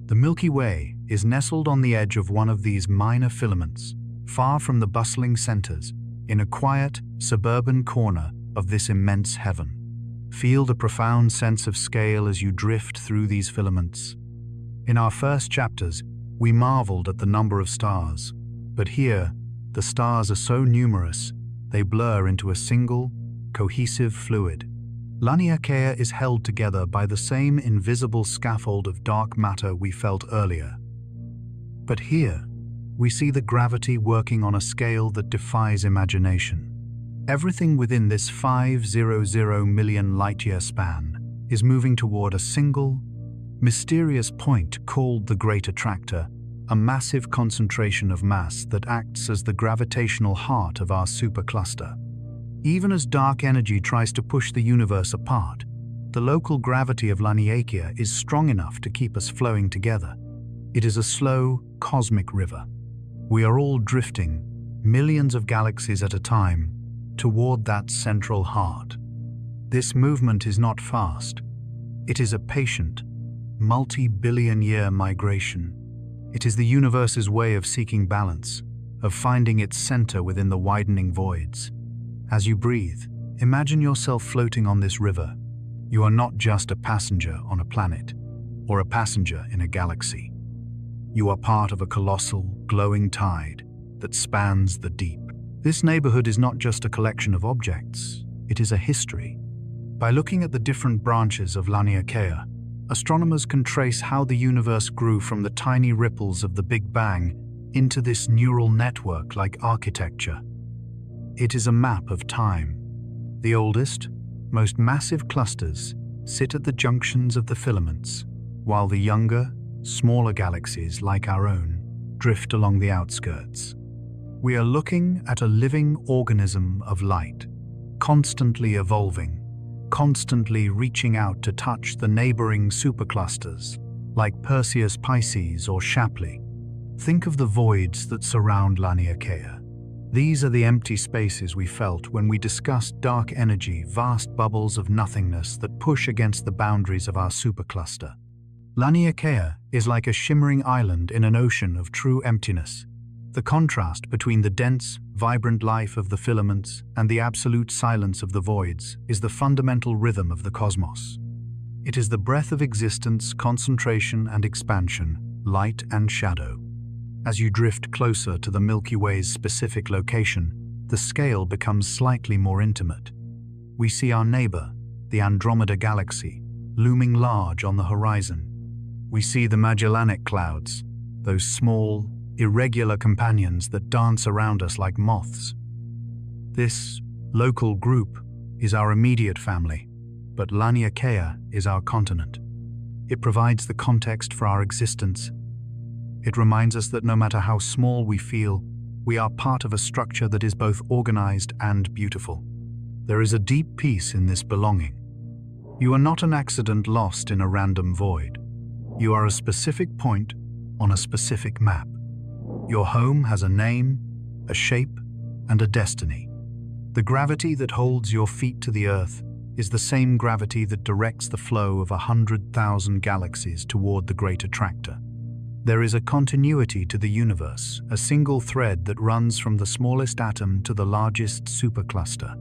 The Milky Way is nestled on the edge of one of these minor filaments, far from the bustling centers, in a quiet, suburban corner of this immense heaven. Feel the profound sense of scale as you drift through these filaments. In our first chapters, we marveled at the number of stars, but here, the stars are so numerous, they blur into a single, cohesive fluid. Laniakea is held together by the same invisible scaffold of dark matter we felt earlier. But here, we see the gravity working on a scale that defies imagination. Everything within this 500 million light-year span is moving toward a single, mysterious point called the Great Attractor, a massive concentration of mass that acts as the gravitational heart of our supercluster. Even as dark energy tries to push the universe apart, the local gravity of Laniakea is strong enough to keep us flowing together. It is a slow, cosmic river. We are all drifting, millions of galaxies at a time, toward that central heart. This movement is not fast. It is a patient, multi-billion-year migration. It is the universe's way of seeking balance, of finding its center within the widening voids. As you breathe, imagine yourself floating on this river. You are not just a passenger on a planet, or a passenger in a galaxy. You are part of a colossal, glowing tide that spans the deep. This neighborhood is not just a collection of objects, it is a history. By looking at the different branches of Laniakea, astronomers can trace how the universe grew from the tiny ripples of the Big Bang into this neural network-like architecture. It is a map of time. The oldest, most massive clusters sit at the junctions of the filaments, while the younger, smaller galaxies like our own drift along the outskirts. We are looking at a living organism of light, constantly evolving, constantly reaching out to touch the neighboring superclusters, like Perseus Pisces or Shapley. Think of the voids that surround Laniakea. These are the empty spaces we felt when we discussed dark energy, vast bubbles of nothingness that push against the boundaries of our supercluster. Laniakea is like a shimmering island in an ocean of true emptiness. The contrast between the dense, vibrant life of the filaments and the absolute silence of the voids is the fundamental rhythm of the cosmos. It is the breath of existence, concentration and expansion, light and shadow. As you drift closer to the Milky Way's specific location, the scale becomes slightly more intimate. We see our neighbor, the Andromeda Galaxy, looming large on the horizon. We see the Magellanic Clouds, those small, irregular companions that dance around us like moths. This local group is our immediate family, but Laniakea is our continent. It provides the context for our existence. It reminds us that no matter how small we feel, we are part of a structure that is both organized and beautiful. There is a deep peace in this belonging. You are not an accident lost in a random void. You are a specific point on a specific map. Your home has a name, a shape, and a destiny. The gravity that holds your feet to the earth is the same gravity that directs the flow of 100,000 galaxies toward the Great Attractor. There is a continuity to the universe, a single thread that runs from the smallest atom to the largest supercluster.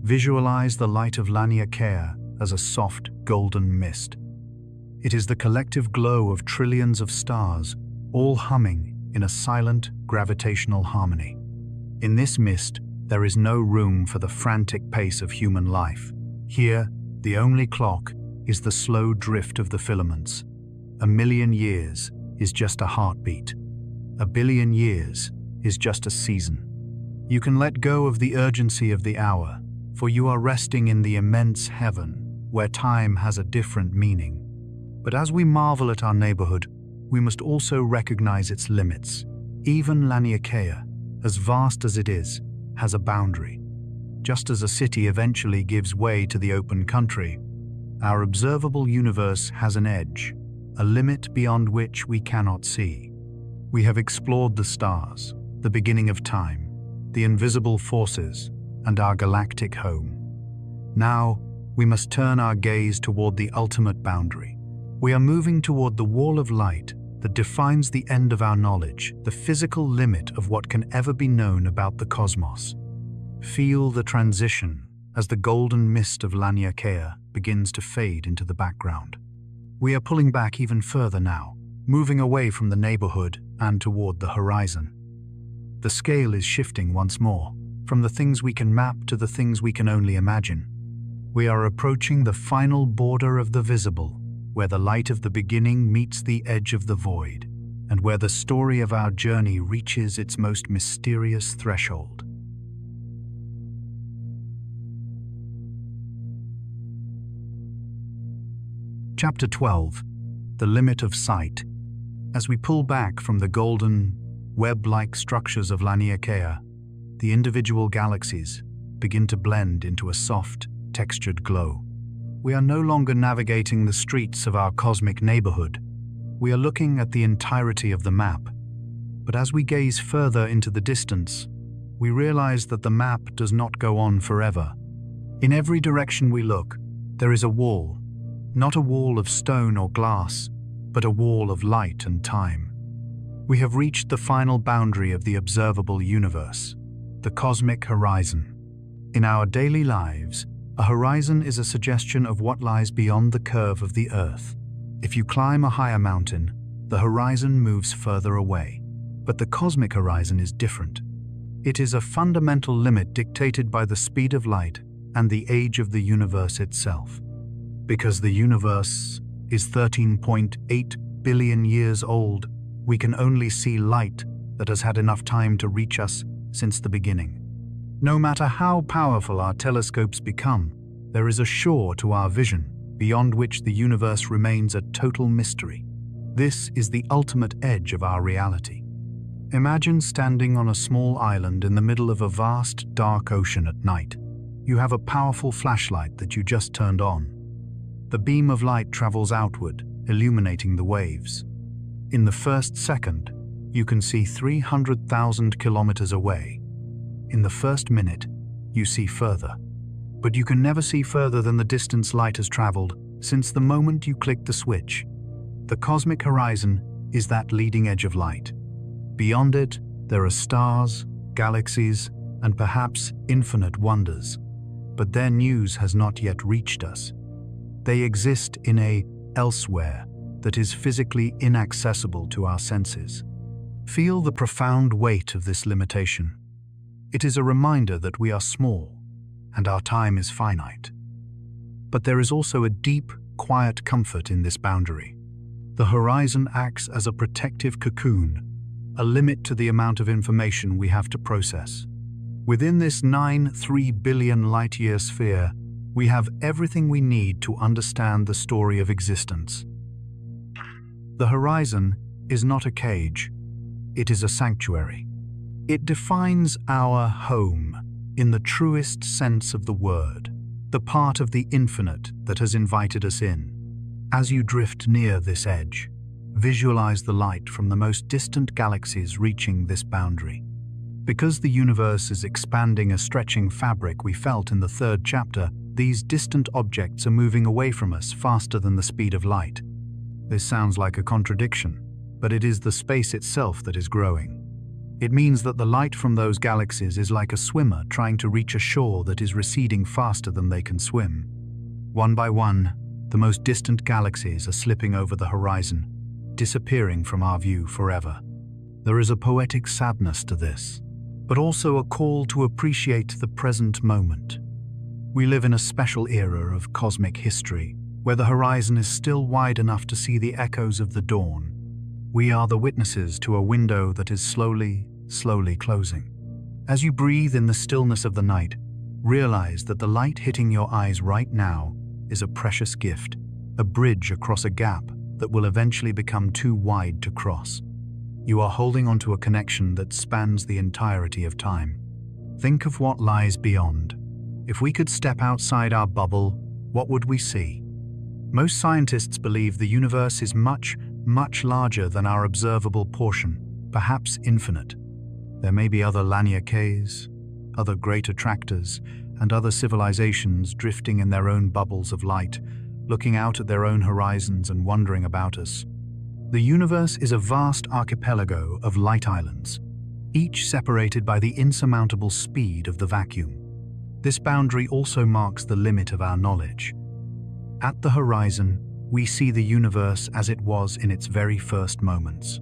Visualize the light of Laniakea as a soft, golden mist. It is the collective glow of trillions of stars, all humming in a silent, gravitational harmony. In this mist, there is no room for the frantic pace of human life. Here, the only clock is the slow drift of the filaments. 1,000,000 years is just a heartbeat. 1,000,000,000 years is just a season. You can let go of the urgency of the hour, for you are resting in the immense heaven, where time has a different meaning. But as we marvel at our neighborhood, we must also recognize its limits. Even Laniakea, as vast as it is, has a boundary. Just as a city eventually gives way to the open country, our observable universe has an edge, a limit beyond which we cannot see. We have explored the stars, the beginning of time, the invisible forces, and our galactic home. Now, we must turn our gaze toward the ultimate boundary. We are moving toward the wall of light that defines the end of our knowledge, the physical limit of what can ever be known about the cosmos. Feel the transition as the golden mist of Laniakea begins to fade into the background. We are pulling back even further now, moving away from the neighborhood and toward the horizon. The scale is shifting once more, from the things we can map to the things we can only imagine. We are approaching the final border of the visible, where the light of the beginning meets the edge of the void, and where the story of our journey reaches its most mysterious threshold. Chapter 12. The Limit of Sight. As we pull back from the golden, web-like structures of Laniakea, the individual galaxies begin to blend into a soft, textured glow. We are no longer navigating the streets of our cosmic neighborhood. We are looking at the entirety of the map. But as we gaze further into the distance, we realize that the map does not go on forever. In every direction we look, there is a wall, not a wall of stone or glass, but a wall of light and time. We have reached the final boundary of the observable universe, the cosmic horizon. In our daily lives, a horizon is a suggestion of what lies beyond the curve of the Earth. If you climb a higher mountain, the horizon moves further away. But the cosmic horizon is different. It is a fundamental limit dictated by the speed of light and the age of the universe itself. Because the universe is 13.8 billion years old, we can only see light that has had enough time to reach us since the beginning. No matter how powerful our telescopes become, there is a shore to our vision, beyond which the universe remains a total mystery. This is the ultimate edge of our reality. Imagine standing on a small island in the middle of a vast, dark ocean at night. You have a powerful flashlight that you just turned on. The beam of light travels outward, illuminating the waves. In the first second, you can see 300,000 kilometers away. In the first minute, you see further. But you can never see further than the distance light has traveled since the moment you click the switch. The cosmic horizon is that leading edge of light. Beyond it, there are stars, galaxies, and perhaps infinite wonders. But their news has not yet reached us. They exist in a elsewhere that is physically inaccessible to our senses. Feel the profound weight of this limitation. It is a reminder that we are small, and our time is finite. But there is also a deep, quiet comfort in this boundary. The horizon acts as a protective cocoon, a limit to the amount of information we have to process. Within this 9.3 billion light-year sphere, we have everything we need to understand the story of existence. The horizon is not a cage, it is a sanctuary. It defines our home in the truest sense of the word, the part of the infinite that has invited us in. As you drift near this edge, visualize the light from the most distant galaxies reaching this boundary. Because the universe is expanding a stretching fabric we felt in the third chapter, these distant objects are moving away from us faster than the speed of light. This sounds like a contradiction, but it is the space itself that is growing. It means that the light from those galaxies is like a swimmer trying to reach a shore that is receding faster than they can swim. One by one, the most distant galaxies are slipping over the horizon, disappearing from our view forever. There is a poetic sadness to this, but also a call to appreciate the present moment. We live in a special era of cosmic history, where the horizon is still wide enough to see the echoes of the dawn. We are the witnesses to a window that is slowly closing. As you breathe in the stillness of the night, realize that the light hitting your eyes right now is a precious gift, a bridge across a gap that will eventually become too wide to cross. You are holding onto a connection that spans the entirety of time. Think of what lies beyond. If we could step outside our bubble, what would we see? Most scientists believe the universe is much larger than our observable portion, perhaps infinite. There may be other Laniakeas, other great attractors, and other civilizations drifting in their own bubbles of light, looking out at their own horizons and wondering about us. The universe is a vast archipelago of light islands, each separated by the insurmountable speed of the vacuum. This boundary also marks the limit of our knowledge. At the horizon, we see the universe as it was in its very first moments.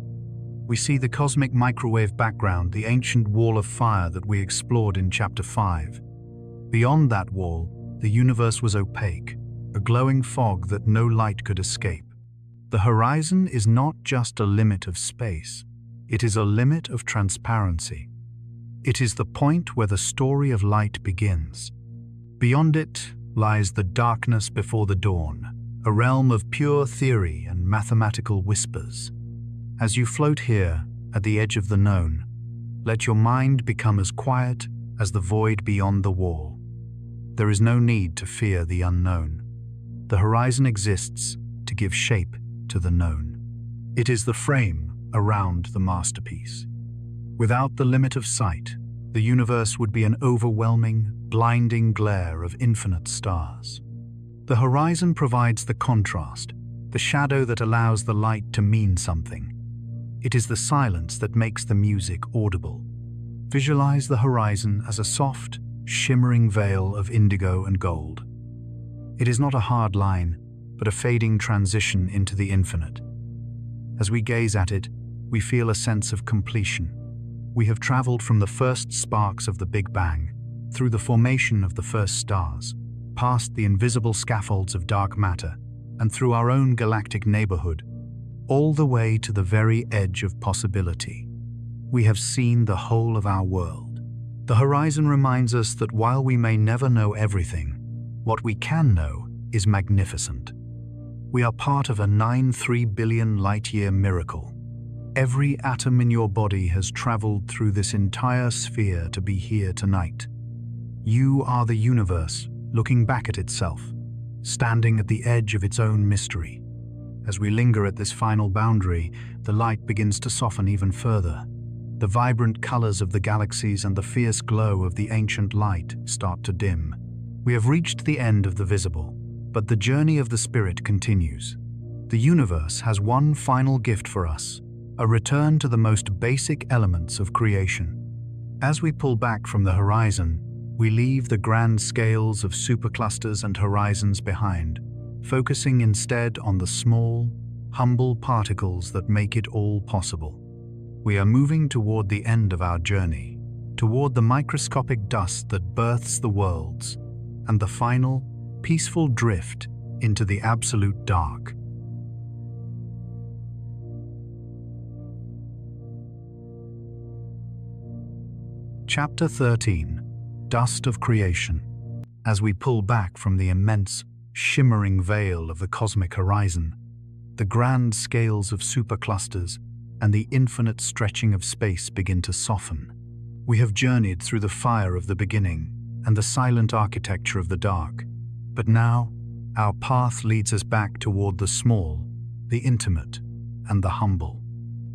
We see the cosmic microwave background, the ancient wall of fire that we explored in Chapter 5. Beyond that wall, the universe was opaque, a glowing fog that no light could escape. The horizon is not just a limit of space, it is a limit of transparency. It is the point where the story of light begins. Beyond it lies the darkness before the dawn, a realm of pure theory and mathematical whispers. As you float here, at the edge of the known, let your mind become as quiet as the void beyond the wall. There is no need to fear the unknown. The horizon exists to give shape to the known. It is the frame around the masterpiece. Without the limit of sight, the universe would be an overwhelming, blinding glare of infinite stars. The horizon provides the contrast, the shadow that allows the light to mean something. It is the silence that makes the music audible. Visualize the horizon as a soft, shimmering veil of indigo and gold. It is not a hard line, but a fading transition into the infinite. As we gaze at it, we feel a sense of completion. We have traveled from the first sparks of the Big Bang, through the formation of the first stars, past the invisible scaffolds of dark matter, and through our own galactic neighborhood, all the way to the very edge of possibility. We have seen the whole of our world. The horizon reminds us that while we may never know everything, what we can know is magnificent. We are part of a 9.3 billion light-year miracle. Every atom in your body has traveled through this entire sphere to be here tonight. You are the universe, looking back at itself, standing at the edge of its own mystery. As we linger at this final boundary, the light begins to soften even further. The vibrant colors of the galaxies and the fierce glow of the ancient light start to dim. We have reached the end of the visible, but the journey of the spirit continues. The universe has one final gift for us, a return to the most basic elements of creation. As we pull back from the horizon, we leave the grand scales of superclusters and horizons behind, focusing instead on the small, humble particles that make it all possible. We are moving toward the end of our journey, toward the microscopic dust that births the worlds, and the final, peaceful drift into the absolute dark. Chapter 13. Dust of Creation. As we pull back from the immense, shimmering veil of the cosmic horizon, the grand scales of superclusters and the infinite stretching of space begin to soften. We have journeyed through the fire of the beginning and the silent architecture of the dark, but now our path leads us back toward the small, the intimate, and the humble.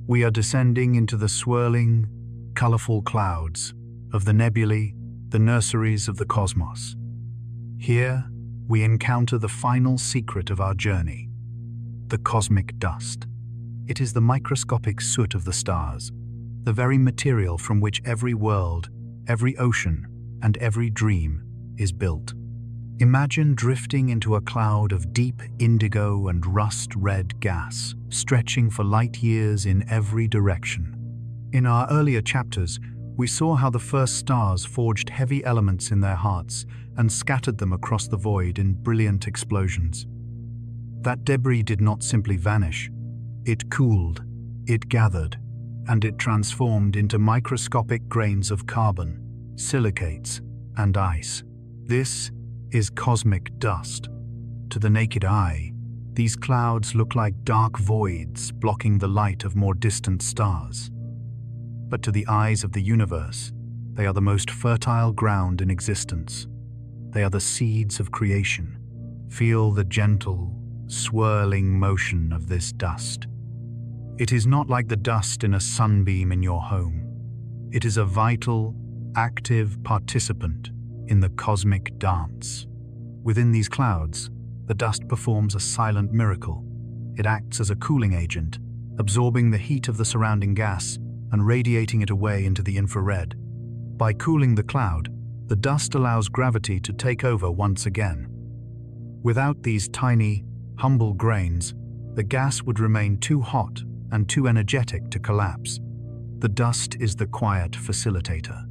We are descending into the swirling, colorful clouds of the nebulae, the nurseries of the cosmos. Here, we encounter the final secret of our journey, the cosmic dust. It is the microscopic soot of the stars, the very material from which every world, every ocean, and every dream is built. Imagine drifting into a cloud of deep indigo and rust-red gas, stretching for light years in every direction. In our earlier chapters, we saw how the first stars forged heavy elements in their hearts and scattered them across the void in brilliant explosions. That debris did not simply vanish. It cooled, it gathered, and it transformed into microscopic grains of carbon, silicates, and ice. This is cosmic dust. To the naked eye, these clouds look like dark voids blocking the light of more distant stars. But to the eyes of the universe, they are the most fertile ground in existence. They are the seeds of creation. Feel the gentle, swirling motion of this dust. It is not like the dust in a sunbeam in your home. It is a vital, active participant, in the cosmic dance. Within these clouds, the dust performs a silent miracle. It acts as a cooling agent, absorbing the heat of the surrounding gas and radiating it away into the infrared. By cooling the cloud, the dust allows gravity to take over once again. Without these tiny, humble grains, the gas would remain too hot and too energetic to collapse. The dust is the quiet facilitator,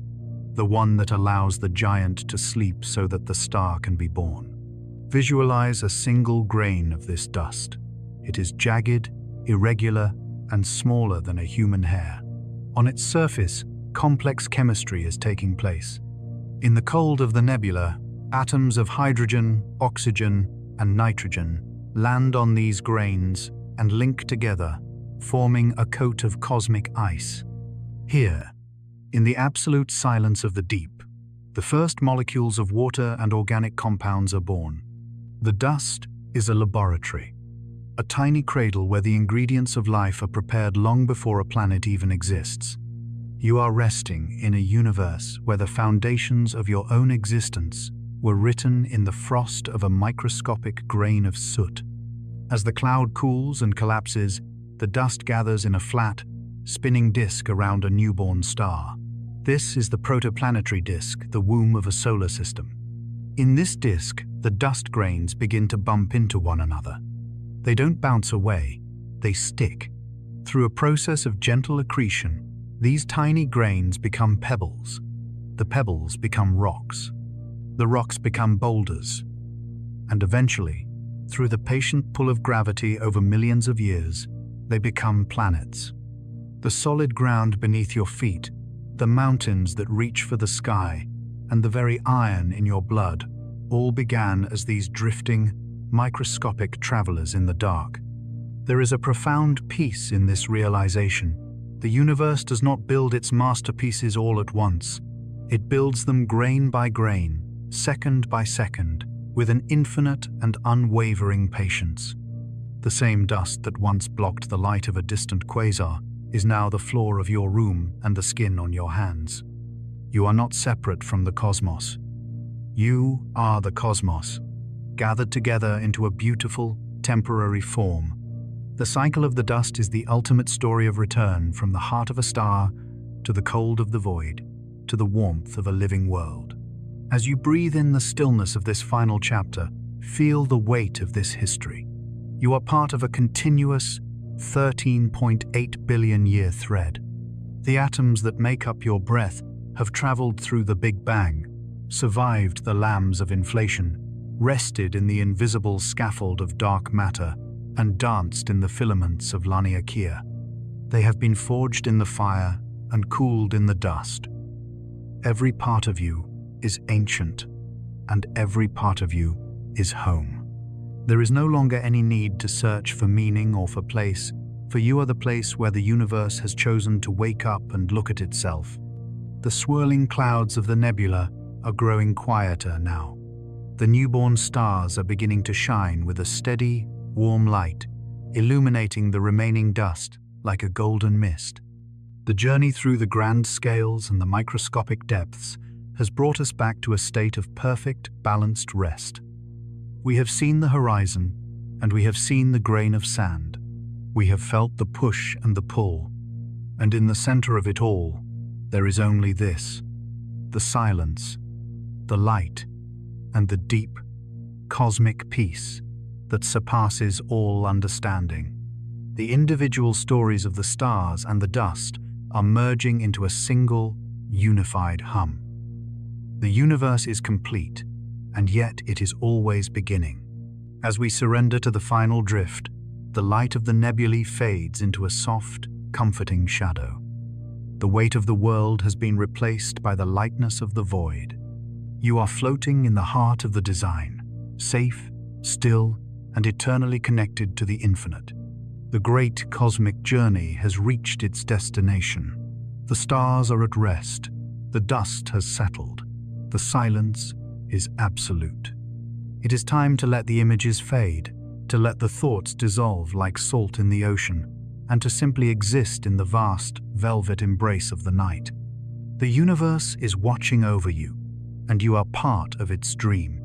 the one that allows the giant to sleep so that the star can be born. Visualize a single grain of this dust. It is jagged, irregular, and smaller than a human hair. On its surface, complex chemistry is taking place. In the cold of the nebula, atoms of hydrogen, oxygen, and nitrogen land on these grains and link together, forming a coat of cosmic ice. Here, in the absolute silence of the deep, the first molecules of water and organic compounds are born. The dust is a laboratory, a tiny cradle where the ingredients of life are prepared long before a planet even exists. You are resting in a universe where the foundations of your own existence were written in the frost of a microscopic grain of soot. As the cloud cools and collapses, the dust gathers in a flat, spinning disk around a newborn star. This is the protoplanetary disk, the womb of a solar system. In this disk, the dust grains begin to bump into one another. They don't bounce away, they stick. Through a process of gentle accretion, these tiny grains become pebbles. The pebbles become rocks. The rocks become boulders. And eventually, through the patient pull of gravity over millions of years, they become planets. The solid ground beneath your feet, the mountains that reach for the sky, and the very iron in your blood, all began as these drifting, microscopic travelers in the dark. There is a profound peace in this realization. The universe does not build its masterpieces all at once. It builds them grain by grain, second by second, with an infinite and unwavering patience. The same dust that once blocked the light of a distant quasar is now the floor of your room and the skin on your hands. You are not separate from the cosmos. You are the cosmos, gathered together into a beautiful, temporary form. The cycle of the dust is the ultimate story of return from the heart of a star to the cold of the void, to the warmth of a living world. As you breathe in the stillness of this final chapter, feel the weight of this history. You are part of a continuous 13.8 billion year thread. The atoms that make up your breath have traveled through the Big Bang, survived the lambs of inflation, rested in the invisible scaffold of dark matter, and danced in the filaments of Laniakea. They have been forged in the fire and cooled in the dust. Every part of you is ancient, and every part of you is home. There is no longer any need to search for meaning or for place, for you are the place where the universe has chosen to wake up and look at itself. The swirling clouds of the nebula are growing quieter now. The newborn stars are beginning to shine with a steady, warm light, illuminating the remaining dust like a golden mist. The journey through the grand scales and the microscopic depths has brought us back to a state of perfect, balanced rest. We have seen the horizon, and we have seen the grain of sand. We have felt the push and the pull, and in the center of it all, there is only this: the silence, the light, and the deep, cosmic peace that surpasses all understanding. The individual stories of the stars and the dust are merging into a single, unified hum. The universe is complete, and yet it is always beginning. As we surrender to the final drift, the light of the nebulae fades into a soft, comforting shadow. The weight of the world has been replaced by the lightness of the void. You are floating in the heart of the design, safe, still, and eternally connected to the infinite. The great cosmic journey has reached its destination. The stars are at rest, the dust has settled, the silence is absolute. It is time to let the images fade, to let the thoughts dissolve like salt in the ocean, and to simply exist in the vast, velvet embrace of the night. The universe is watching over you, and you are part of its dream.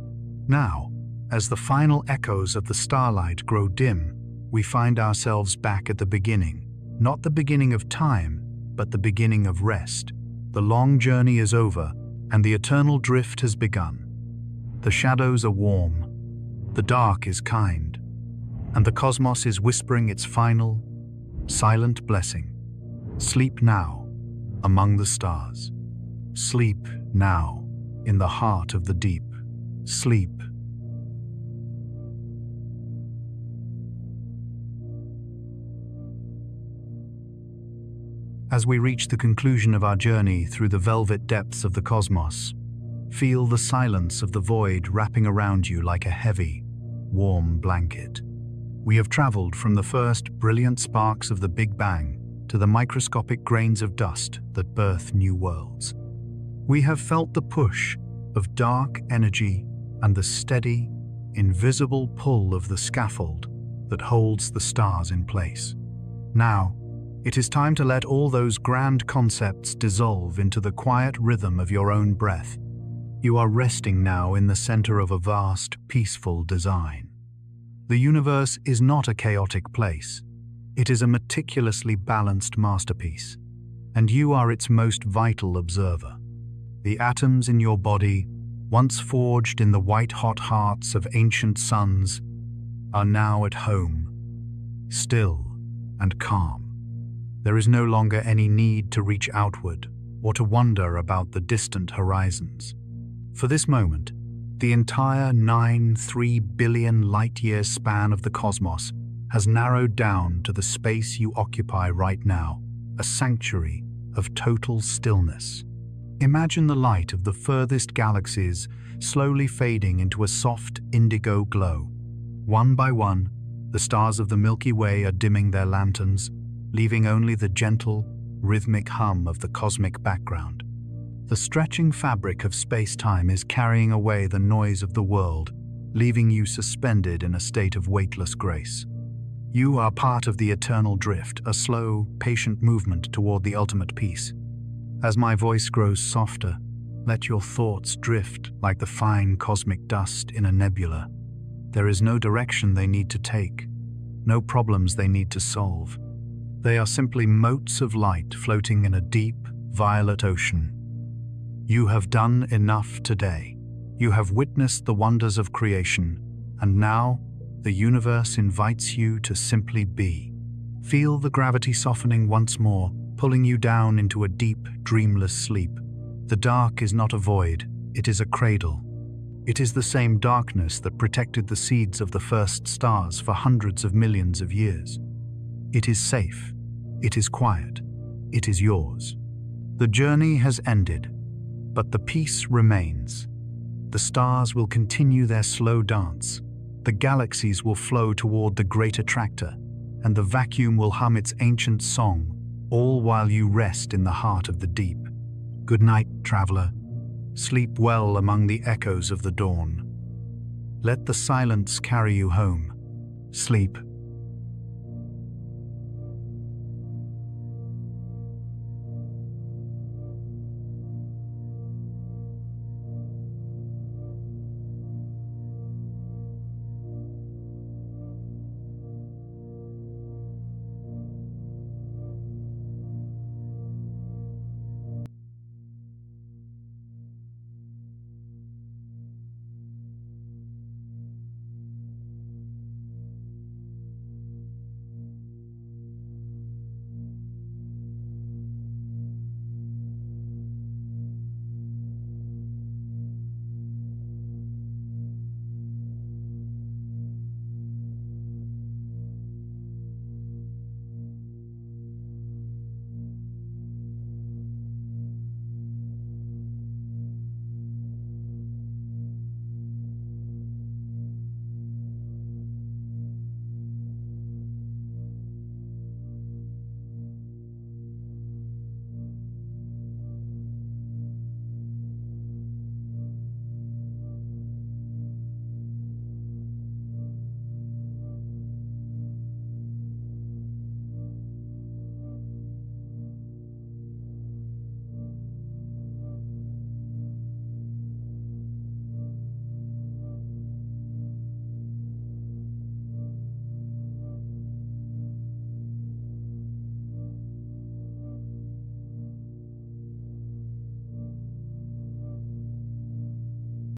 Now, as the final echoes of the starlight grow dim, we find ourselves back at the beginning. Not the beginning of time, but the beginning of rest. The long journey is over, and the eternal drift has begun. The shadows are warm, the dark is kind, and the cosmos is whispering its final, silent blessing. Sleep now, among the stars. Sleep now, in the heart of the deep. Sleep. As we reach the conclusion of our journey through the velvet depths of the cosmos, feel the silence of the void wrapping around you like a heavy, warm blanket. We have traveled from the first brilliant sparks of the Big Bang to the microscopic grains of dust that birth new worlds. We have felt the push of dark energy and the steady, invisible pull of the scaffold that holds the stars in place. Now, it is time to let all those grand concepts dissolve into the quiet rhythm of your own breath. You are resting now in the center of a vast, peaceful design. The universe is not a chaotic place. It is a meticulously balanced masterpiece, and you are its most vital observer. The atoms in your body, once forged in the white-hot hearts of ancient suns, are now at home, still and calm. There is no longer any need to reach outward or to wonder about the distant horizons. For this moment, the entire 9.3 billion light-year span of the cosmos has narrowed down to the space you occupy right now, a sanctuary of total stillness. Imagine the light of the furthest galaxies slowly fading into a soft indigo glow. One by one, the stars of the Milky Way are dimming their lanterns, leaving only the gentle, rhythmic hum of the cosmic background. The stretching fabric of space-time is carrying away the noise of the world, leaving you suspended in a state of weightless grace. You are part of the eternal drift, a slow, patient movement toward the ultimate peace. As my voice grows softer, let your thoughts drift like the fine cosmic dust in a nebula. There is no direction they need to take, no problems they need to solve. They are simply motes of light floating in a deep, violet ocean. You have done enough today. You have witnessed the wonders of creation, and now the universe invites you to simply be. Feel the gravity softening once more, pulling you down into a deep, dreamless sleep. The dark is not a void, it is a cradle. It is the same darkness that protected the seeds of the first stars for hundreds of millions of years. It is safe, it is quiet, it is yours. The journey has ended, but the peace remains. The stars will continue their slow dance, the galaxies will flow toward the great attractor, and the vacuum will hum its ancient song, all while you rest in the heart of the deep. Good night, traveler. Sleep well among the echoes of the dawn. Let the silence carry you home. Sleep.